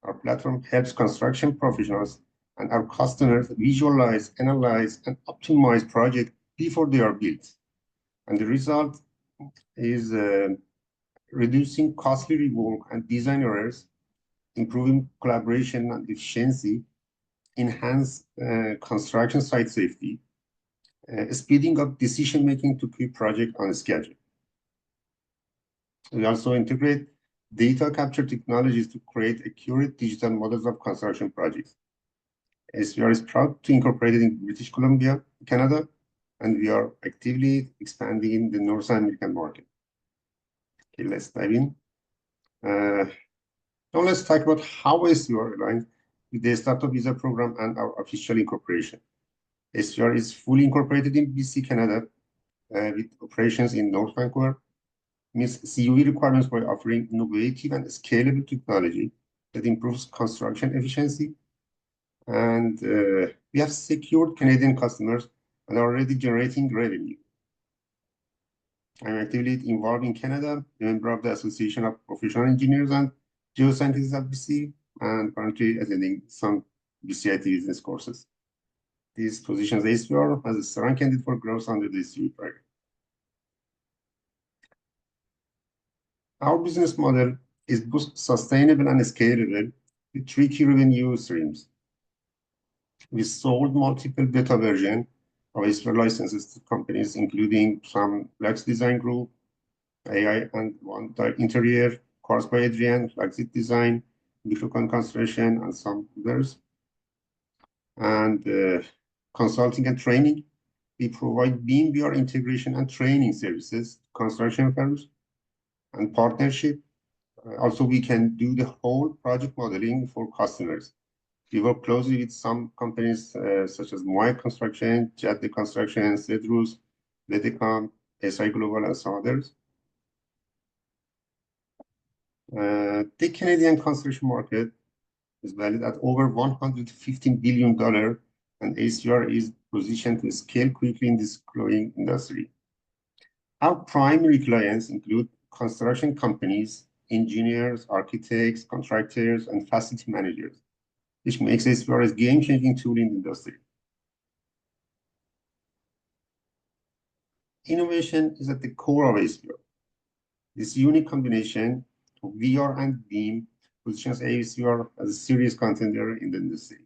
Our platform helps construction professionals and our customers visualize, analyze, and optimize projects before they are built. And the result is reducing costly rework and design errors, improving collaboration and efficiency, enhance construction site safety, speeding up decision-making to keep project on schedule. We also integrate data capture technologies to create accurate digital models of construction projects. ACEVR is proud to incorporate it in British Columbia, Canada, and we are actively expanding in the North American market. Okay, let's dive in. Now let's talk about how ACEVR aligns with the Startup Visa Program and our official incorporation. ACEVR is fully incorporated in BC, Canada, with operations in North Vancouver, meets CUE requirements by offering innovative and scalable technology that improves construction efficiency. And we have secured Canadian customers and are already generating revenue. I'm actively involved in Canada, a member of the Association of Professional Engineers and Geoscientists at BC, and currently attending some BCIT business courses. These positions ACEVR as a strong candidate for growth under the CUE program. Our business model is both sustainable and scalable with 3 key revenue streams. We sold multiple beta versions of ACEVR licenses to companies, including some Flex Design Group, AI and One Interior, Course by Adrian, Flexit Design, Bifocon Construction, and some others. And consulting and training, we provide BIM/VR integration and training services to construction firms. And partnership, also we can do the whole project modeling for customers. We work closely with some companies such as Moai Construction, Jet Construction, Cedrus, Ledecom, SI Global, and some others. The Canadian construction market is valued at over $115 billion, and ACEVR is positioned to scale quickly in this growing industry. Our primary clients include construction companies, engineers, architects, contractors, and facility managers, which makes ACEVR a game-changing tool in the industry. Innovation is at the core of ACEVR. This unique combination of VR and BIM positions ACEVR as a serious contender in the industry.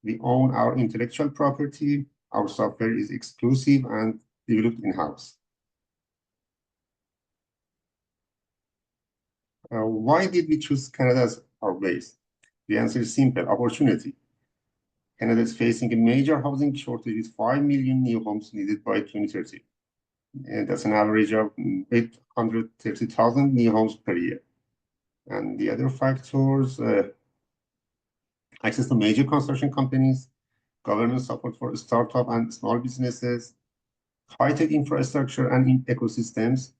We own our intellectual property, Our software is exclusive and developed in-house. Why did we choose Canada as our base? The answer is simple: opportunity. Canada is facing a major housing shortage with 5 million new homes needed by 2030. And that's an average of 830,000 new homes per year. And the other factors, access to major construction companies, government support for startup and small businesses, high-tech infrastructure and ecosystems.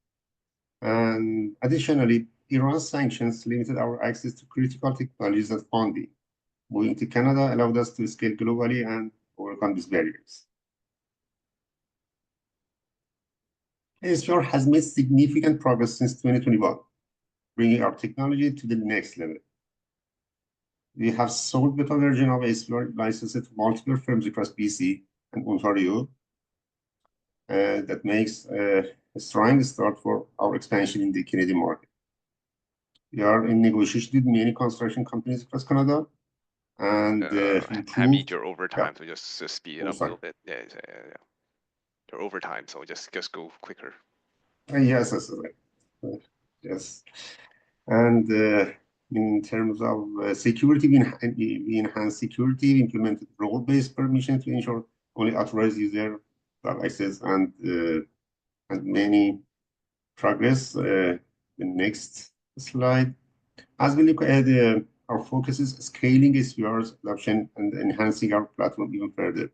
And additionally, Iran's sanctions limited our access to critical technologies and funding. Moving to Canada allowed us to scale globally and overcome these barriers. ACEVRX has made significant progress since 2021, bringing our technology to the next level. We have sold beta version of ACEVRX licenses to multiple firms across BC and Ontario. That makes a strong start for our expansion in the Canadian market. We are in negotiation with many construction companies across Canada, and I meet your overtime, so just speed it up a little bit. Yeah. Your overtime, so just go quicker. Yes, yes. And in terms of security, we enhance security. We implemented role-based permission to ensure only authorized user have access, and many progress. The next slide. As we look at our focus is scaling ACEVRX adoption and enhancing our platform even further.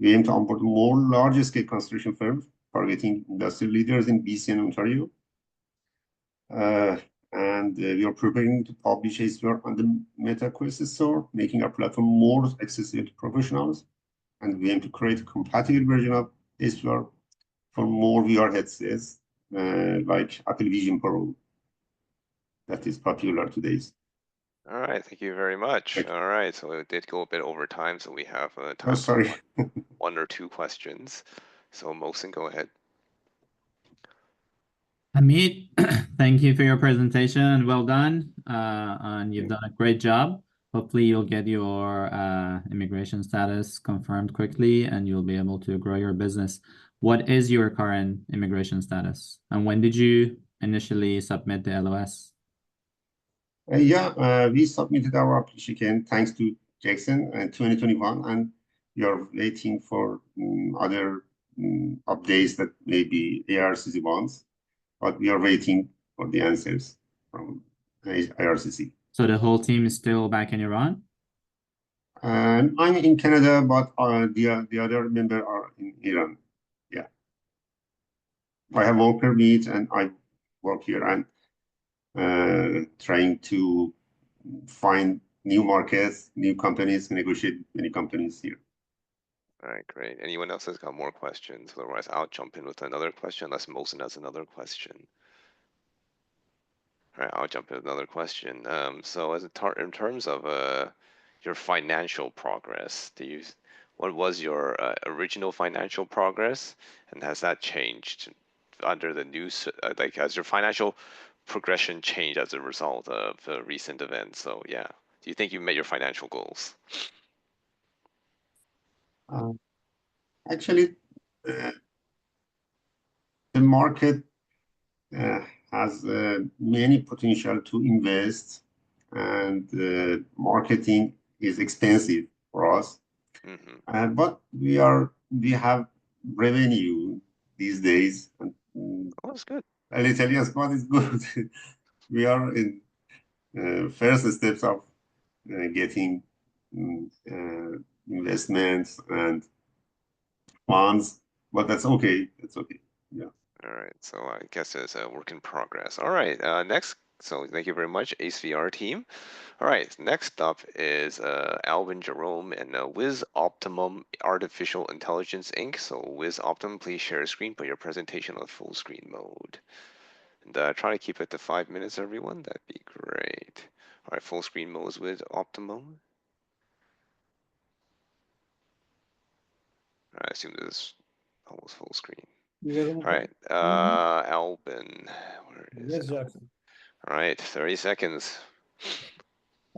We aim to onboard more large-scale construction firms, targeting industry leaders in BC and Ontario. And we are preparing to publish ACEVRX on the MetaQuest store, making our platform more accessible to professionals. And we aim to create a compatible version of ACEVRX for more VR headsets, like Apple Vision Pro, that is popular today. All right, thank you very much. All right, so it did go a bit over time, so we have time for one or two questions. So Mohsen, go ahead. Amit, thank you for your presentation and well done. And you've done a great job. Hopefully you'll get your immigration status confirmed quickly and you'll be able to grow your business. What is your current immigration status? And when did you initially submit the LOS? We submitted our application thanks to Jackson in 2021, and we are waiting for other updates that maybe IRCC wants, but we are waiting for the answers from IRCC. So the whole team is still back in Iran? I'm in Canada, but the other members are in Iran. Yeah. I have work permit and I work here and trying to find new markets, new companies, negotiate many companies here. All right, great. Anyone else has got more questions? Otherwise, I'll jump in with another question, unless Mohsen has another question. All right, I'll jump in with another question. So as in terms of your financial progress, what was your original financial progress, and has that changed under the news? Like, has your financial progression changed as a result of recent events? So yeah, do you think you met your financial goals? Actually, the market has many potential to invest, and marketing is expensive for us. Mm-hmm. But we have revenue these days. And, that's good. A little, yes, but it's good. We are in first steps of getting investments and funds, but that's okay. That's okay. Yeah. All right. So I guess it's a work in progress. All right. Next. So thank you very much, ACEVRX team. All right. Next up is Alban Jerome and Whiz Optimum Artificial Intelligence Inc. So Whiz Optimum, please share a screen, put your presentation on full screen mode. And try to keep it to 5 minutes, everyone. That'd be great. All right. Full screen mode with Optimum. I assume this is almost full screen. All right, Alban, where is Yes, Jackson. All right, 30 seconds.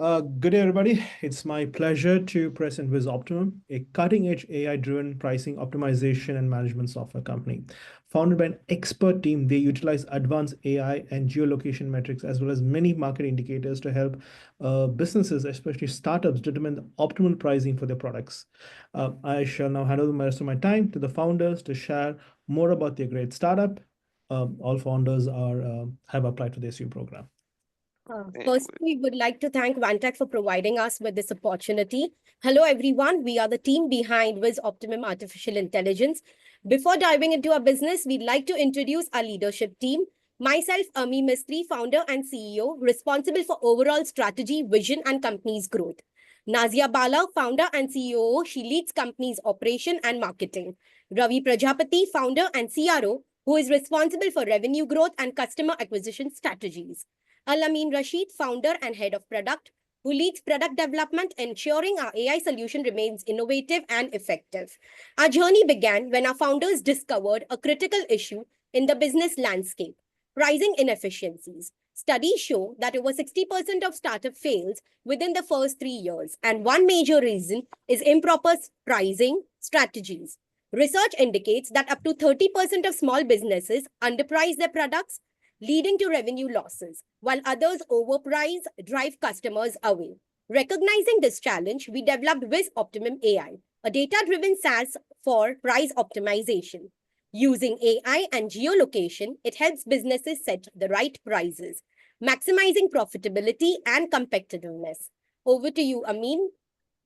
Good day, everybody. It's my pleasure to present Whiz Optimum, a cutting-edge AI-driven pricing optimization and management software company. Founded by an expert team, they utilize advanced AI and geolocation metrics, as well as many market indicators to help businesses, especially startups, determine the optimal pricing for their products. I shall now hand over the rest of my time to the founders to share more about their great startup. All founders have applied for the SU program. First, we would like to thank VANTEC for providing us with this opportunity. Hello, everyone. We are the team behind Whiz Optimum Artificial Intelligence. Before diving into our business, we'd like to introduce our leadership team. Myself, Ami Mistry, founder and CEO, responsible for overall strategy, vision, and company's growth. Nazia Bala, founder and CEO, she leads company's operation and marketing. Ravi Prajapati, founder and CRO, who is responsible for revenue growth and customer acquisition strategies. Al-Amin Rashid, founder and head of product, who leads product development, ensuring our AI solution remains innovative and effective. Our journey began when our founders discovered a critical issue in the business landscape: pricing inefficiencies. Studies show that over 60% of startup fails within the first 3 years, and one major reason is improper pricing strategies. Research indicates that up to 30% of small businesses underprice their products, leading to revenue losses, while others overprice, drive customers away. Recognizing this challenge, we developed Whiz Optimum AI, a data-driven SaaS for price optimization. Using AI and geolocation, it helps businesses set the right prices, maximizing profitability and competitiveness. Over to you, Amin.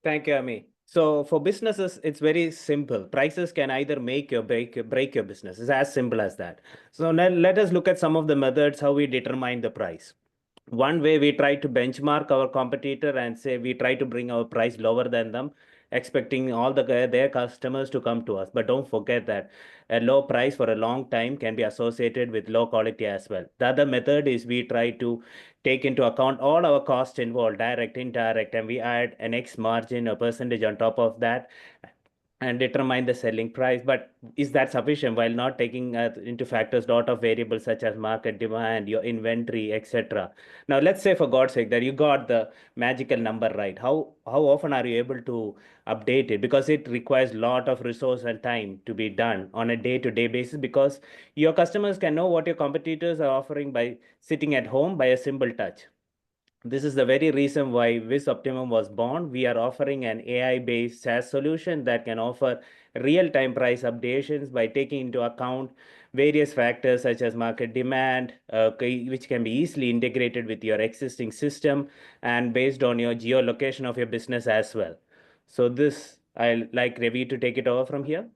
Thank you, Ami. So for businesses, it's very simple. Prices can either make or break your business. It's as simple as that. So now let us look at some of the methods how we determine the price. One way, we try to benchmark our competitor and say we try to bring our price lower than them, expecting all their customers to come to us. But don't forget that a low price for a long time can be associated with low quality as well. The other method is we try to take into account all our costs involved, direct, indirect, and we add an X margin, a percentage on top of that, and determine the selling price. But is that sufficient while not taking into factors a lot of variables such as market demand, your inventory, etc.? Now, let's say for God's sake that you got the magical number right. How often are you able to update it? Because it requires a lot of resource and time to be done on a day-to-day basis, because your customers can know what your competitors are offering by sitting at home by a simple touch. This is the very reason why Whiz Optimum was born. We are offering an AI-based SaaS solution that can offer real-time price updates by taking into account various factors such as market demand, which can be easily integrated with your existing system and based on your geolocation of your business as well. So this, I'd like Ravi to take it over from here.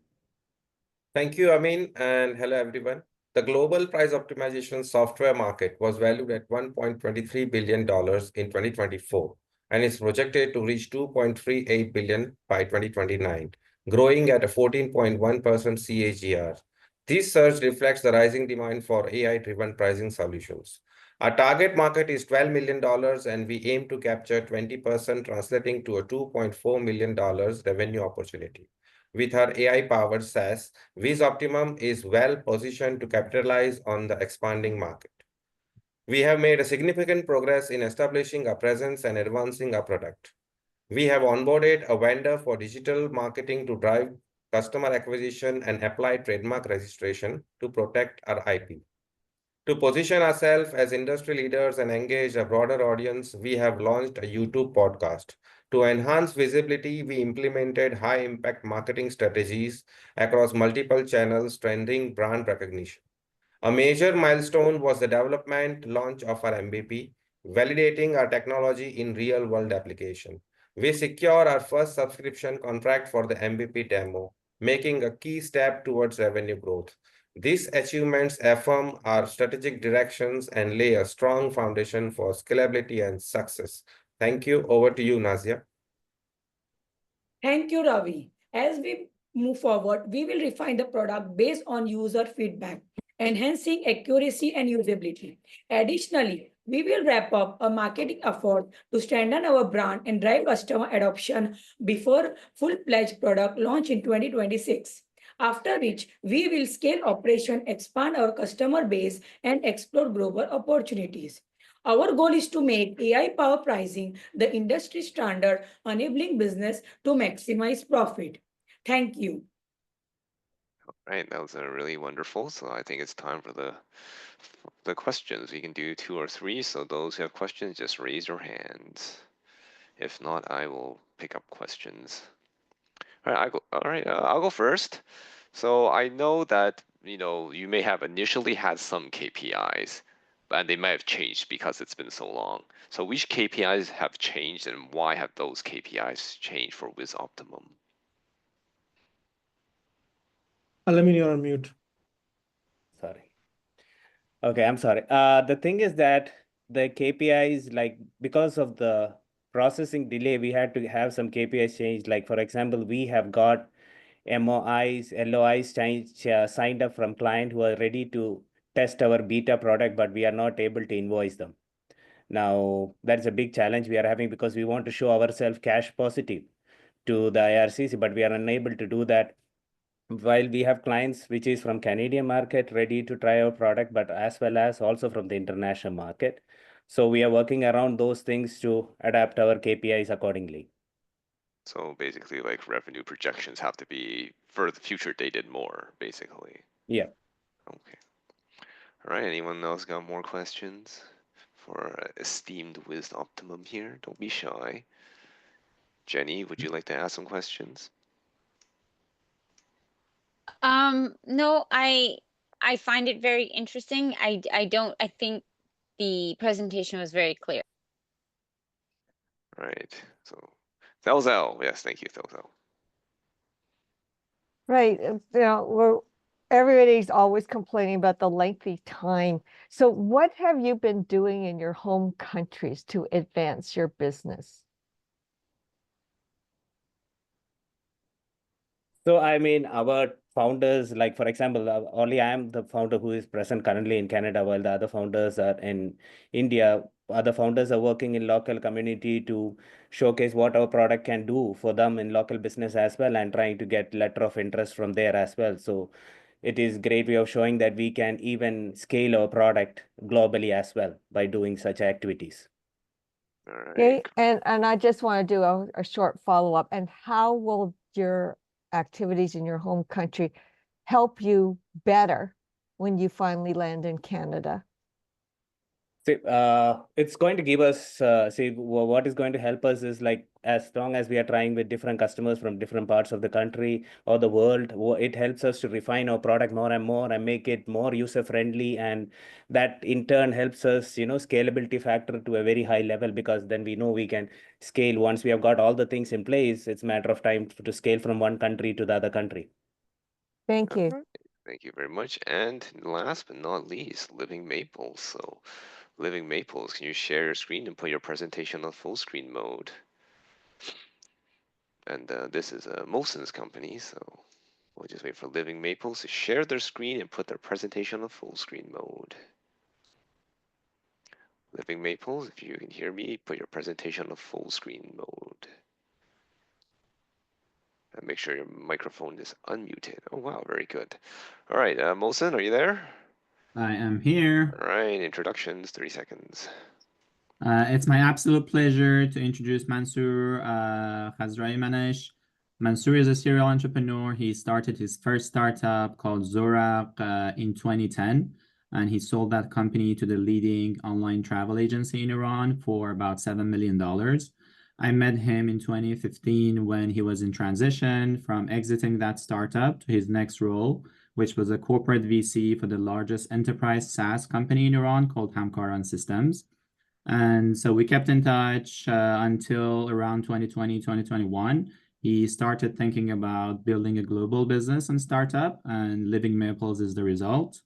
Thank you, Amin, and hello, everyone. The global price optimization software market was valued at $1.23 billion in 2024 and is projected to reach $2.38 billion by 2029, growing at a 14.1% CAGR. This surge reflects the rising demand for AI-driven pricing solutions. Our target market is $12 million, and we aim to capture 20%, translating to a $2.4 million revenue opportunity. With our AI-powered SaaS, Whiz Optimum is well positioned to capitalize on the expanding market. We have made a significant progress in establishing our presence and advancing our product. We have onboarded a vendor for digital marketing to drive customer acquisition and apply trademark registration to protect our IP. To position ourselves as industry leaders and engage a broader audience, we have launched a YouTube podcast. To enhance visibility, we implemented high-impact marketing strategies across multiple channels, strengthening brand recognition. A major milestone was the development launch of our MVP, validating our technology in real-world application. We secured our first subscription contract for the MVP demo, making a key step towards revenue growth. These achievements affirm our strategic directions and lay a strong foundation for scalability and success. Thank you. Over to you, Nazia. Thank you, Ravi. As we move forward, we will refine the product based on user feedback, enhancing accuracy and usability. Additionally, we will wrap up a marketing effort to strengthen our brand and drive customer adoption before full-fledged product launch in 2026. After which, we will scale operation, expand our customer base, and explore global opportunities. Our goal is to make AI power pricing the industry standard, enabling business to maximize profit. Thank you. All right, that was really wonderful. So I think it's time for the questions. We can do 2 or 3. So those who have questions, just raise your hands. If not, I will pick up questions. All right, I'll go first. So I know that you may have initially had some KPIs, and they might have changed because it's been so long. So which KPIs have changed, and why have those KPIs changed for Whiz Optimum? Alamin, you're on mute. Sorry. Okay, I'm sorry. The thing is that the KPIs, like because of the processing delay, we had to have some KPIs changed. Like for example, we have got MOIs, LOIs signed up from client who are ready to test our beta product, but we are not able to invoice them. Now, that's a big challenge we are having because we want to show ourselves cash positive to the IRCC, but we are unable to do that while we have clients which is from Canadian market ready to try our product, but as well as also from the international market. So we are working around those things to adapt our KPIs accordingly. So basically, like revenue projections have to be for the future dated more, basically. Yeah. Okay. All right. Anyone else got more questions for esteemed Whiz Optimum here? Don't be shy. Jenny, would you like to ask some questions? No, I find it very interesting. I think the presentation was very clear. Right. So Thelzel, yes, thank you, Thelzel. Right. Everybody's always complaining about the lengthy time. So what have you been doing in your home countries to advance your business? So, I mean, our founders, like, for example, only I am the founder who is present currently in Canada, while the other founders are in India. Other founders are working in local community to showcase what our product can do for them in local business as well, and trying to get letter of interest from there as well. So it is great way of showing that we can even scale our product globally as well by doing such activities. All right. Okay, and I just want to do a short follow-up. And how will your activities in your home country help you better when you finally land in Canada? It's going to give us, what is going to help us is like, as long as we are trying with different customers from different parts of the country or the world, it helps us to refine our product more and more and make it more user-friendly. And that in turn helps us, scalability factor to a very high level, because then we know we can scale once we have got all the things in place. It's a matter of time to scale from one country to the other country. Thank you. Right. Thank you very much. And last but not least, Living Maples. So Living Maples, can you share your screen and put your presentation on full screen mode? And this is Mohsen's company, so we'll just wait for Living Maples to share their screen and put their presentation on full screen mode. Living Maples, if you can hear me, put your presentation on full screen mode. And make sure your microphone is unmuted. Oh, wow, very good. All right, Mohsen, are you there? I am here. All right, introductions, 30 seconds. It's my absolute pleasure to introduce Mansoor Khazrai-Manesh. Mansoor is a serial entrepreneur. He started his first startup called Zoraq in 2010, and he sold that company to the leading online travel agency in Iran for about $7 million. I met him in 2015 when he was in transition from exiting that startup to his next role, which was a corporate VC for the largest enterprise SaaS company in Iran called Hamkaran Systems. And so we kept in touch until around 2020, 2021. He started thinking about building a global business and startup, and Living Maples is the result.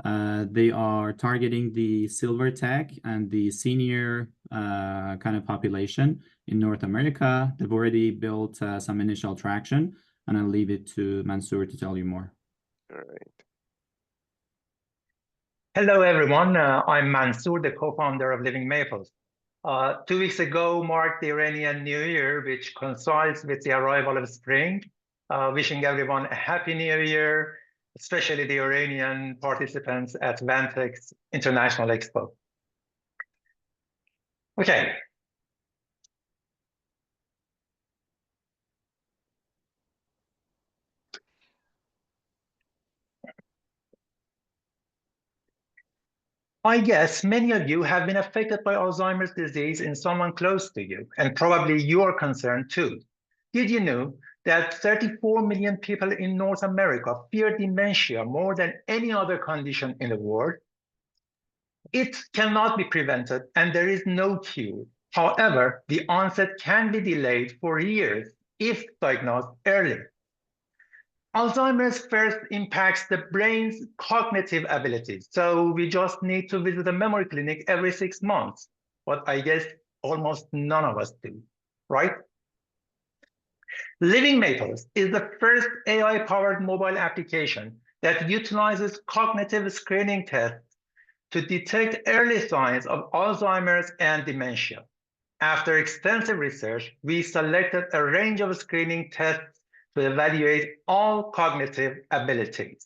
They are targeting the silver tech and the senior kind of population in North America. They've already built some initial traction, and I'll leave it to Mansoor to tell you more. All right. Hello, everyone. I'm Mansoor, the co-founder of Living Maples. 2 weeks ago marked the Iranian New Year, which coincides with the arrival of spring. Wishing everyone a happy New Year, especially the Iranian participants at VANTEC International Expo. Okay. I guess many of you have been affected by Alzheimer's disease in someone close to you, and probably you are concerned too. Did you know that 34 million people in North America fear dementia more than any other condition in the world? It cannot be prevented, and there is no cure. However, the onset can be delayed for years if diagnosed early. Alzheimer's first impacts the brain's cognitive abilities, so we just need to visit a memory clinic every 6 months, but I guess almost none of us do, right? Living Maples is the first AI-powered mobile application that utilizes cognitive screening tests to detect early signs of Alzheimer's and dementia. After extensive research, we selected a range of screening tests to evaluate all cognitive abilities.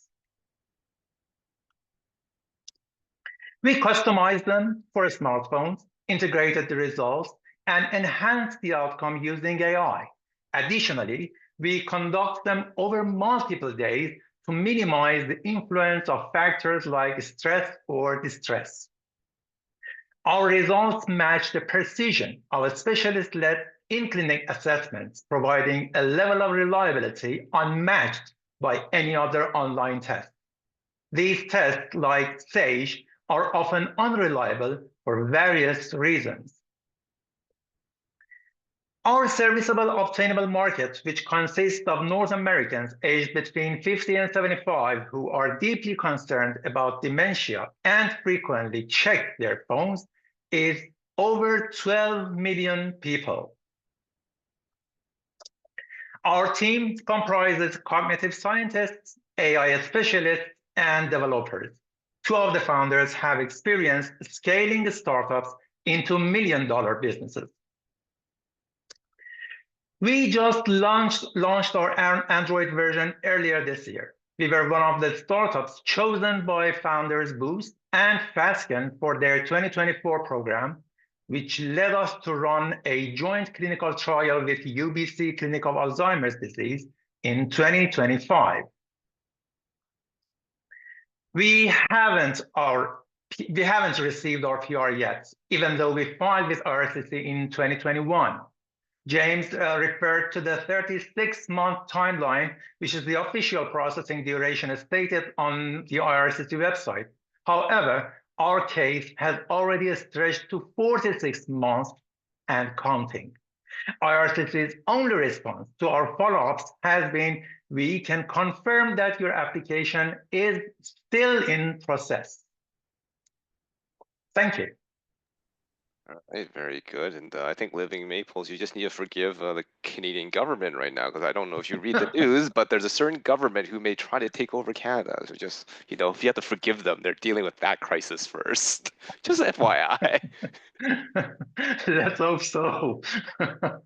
We customized them for smartphones, integrated the results, and enhanced the outcome using AI. Additionally, we conduct them over multiple days to minimize the influence of factors like stress or distress. Our results match the precision of specialist-led in-clinic assessments, providing a level of reliability unmatched by any other online test. These tests, like SAGE, are often unreliable for various reasons. Our serviceable obtainable market, which consists of North Americans aged between 50 and 75 who are deeply concerned about dementia and frequently check their phones, is over 12 million people. Our team comprises cognitive scientists, AI specialists, and developers. Two of the founders have experience scaling the startups into million-dollar businesses. We just launched our Android version earlier this year. We were one of the startups chosen by founders Boost and Fasken for their 2024 program, which led us to run a joint clinical trial with UBC Clinic of Alzheimer's Disease in 2025. We haven't received our PR yet, even though we filed with IRCC in 2021. James referred to the 36-month timeline, which is the official processing duration stated on the IRCC website. However, our case has already stretched to 46 months and counting. IRCC's only response to our follow-ups has been, we can confirm that your application is still in process. Thank you. All right, very good. And I think Living Maples, you just need to forgive the Canadian government right now, because I don't know if you read the news, but there's a certain government who may try to take over Canada. So just, you know, if you have to forgive them, they're dealing with that crisis first. Just FYI. Let's hope so.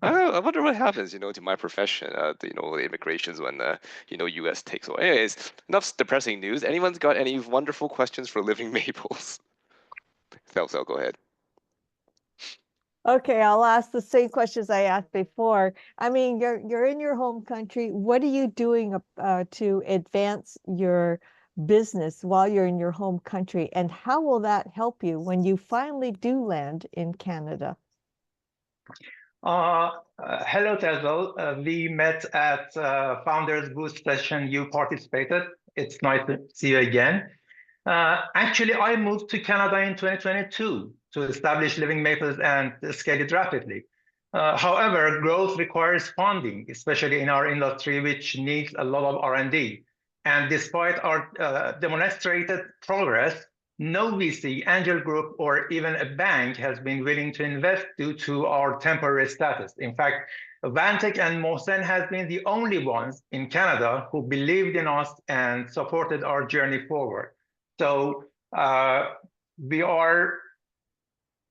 I wonder what happens, you know, to my profession, you know, immigrations when you know, U.S. takes over. Anyways, enough depressing news. Anyone's got any wonderful questions for Living Maples? So go ahead. Okay, I'll ask the same questions I asked before. I mean, you're in your home country. What are you doing to advance your business while you're in your home country? And how will that help you when you finally do land in Canada? Hello, Tezel. We met at Founders Boost session. You participated. It's nice to see you again. Actually, I moved to Canada in 2022 to establish Living Maples and scale it rapidly. However, growth requires funding, especially in our industry, which needs a lot of R&D. And despite our demonstrated progress, no VC, angel group, or even a bank has been willing to invest due to our temporary status. In fact, VANTEC and Mohsen has been the only ones in Canada who believed in us and supported our journey forward. So we are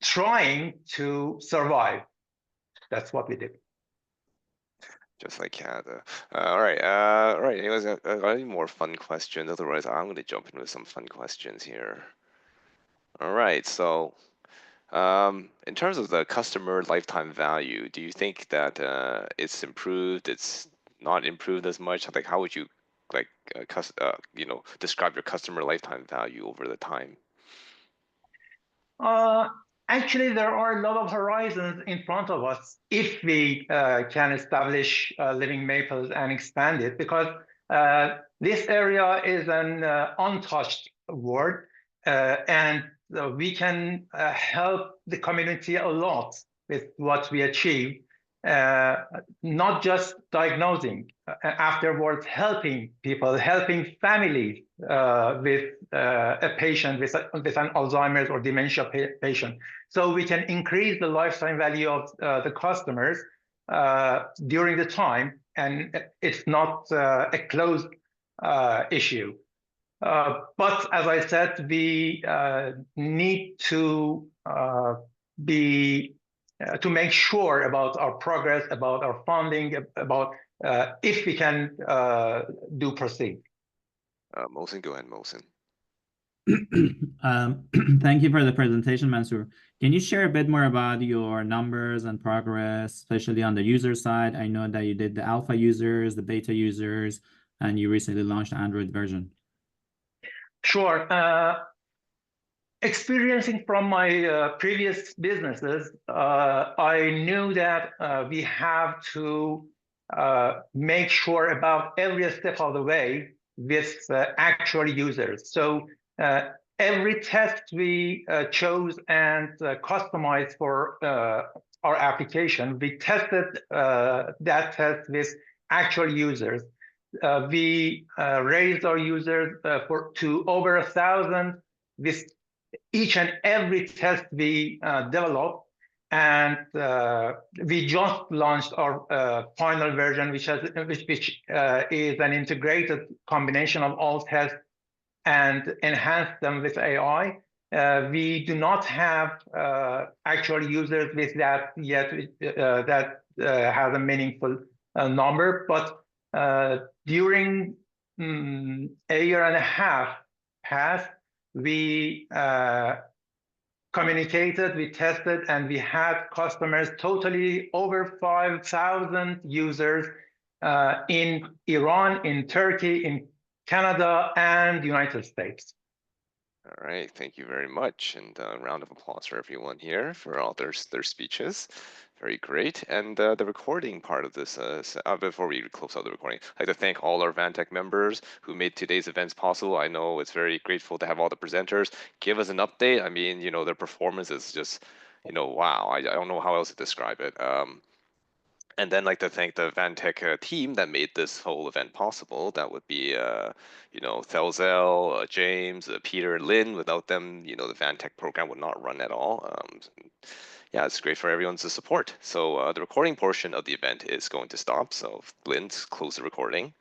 trying to survive. That's what we did. Just like Canada. All right. Anyways, got any more fun questions? Otherwise, I'm going to jump into some fun questions here. All right. So In terms of the customer lifetime value, do you think that it's improved? It's not improved as much? Like, how would you like describe your customer lifetime value over the time? Actually, there are a lot of horizons in front of us if we can establish Living Maples and expand it, because this area is an untouched world, and we can help the community a lot with what we achieve, not just diagnosing, afterwards helping people, helping families with a patient with an Alzheimer's or dementia patient. So we can increase the lifetime value of the customers during the time, and it's not a closed issue. But as I said, we need to to make sure about our progress, about our funding, about if we can do proceed. Mohsen, go ahead, Mohsen. Thank you for the presentation, Mansoor. Can you share a bit more about your numbers and progress, especially on the user side? I know that you did the alpha users, the beta users, and you recently launched the Android version. Sure. Experiencing from my previous businesses, I knew that we have to make sure about every step of the way with actual users. So every test we chose and customized for our application, we tested that test with actual users. We raised our users to over 1,000 with each and every test we developed, and we just launched our final version, which is an integrated combination of all tests and enhanced them with AI. We do not have actual users with that yet that has a meaningful number, but during a year and a half past, we communicated, we tested, and we had customers, totally over 5,000 users in Iran, in Turkey, in Canada, and the United States. All right, thank you very much, and a round of applause for everyone here for all their speeches. Very great. And the recording part of this, before we close out the recording, I'd like to thank all our VANTEC members who made today's events possible. I know it's very grateful to have all the presenters give us an update. I mean, their performance is just, wow. I don't know how else to describe it. And then like to thank the VANTEC team that made this whole event possible. That would be, Thelzel, James, Peter, Lynn. Without them, the VANTEC program would not run at all. Yeah, it's great for everyone's support. So the recording portion of the event is going to stop. So Lynn, close the recording.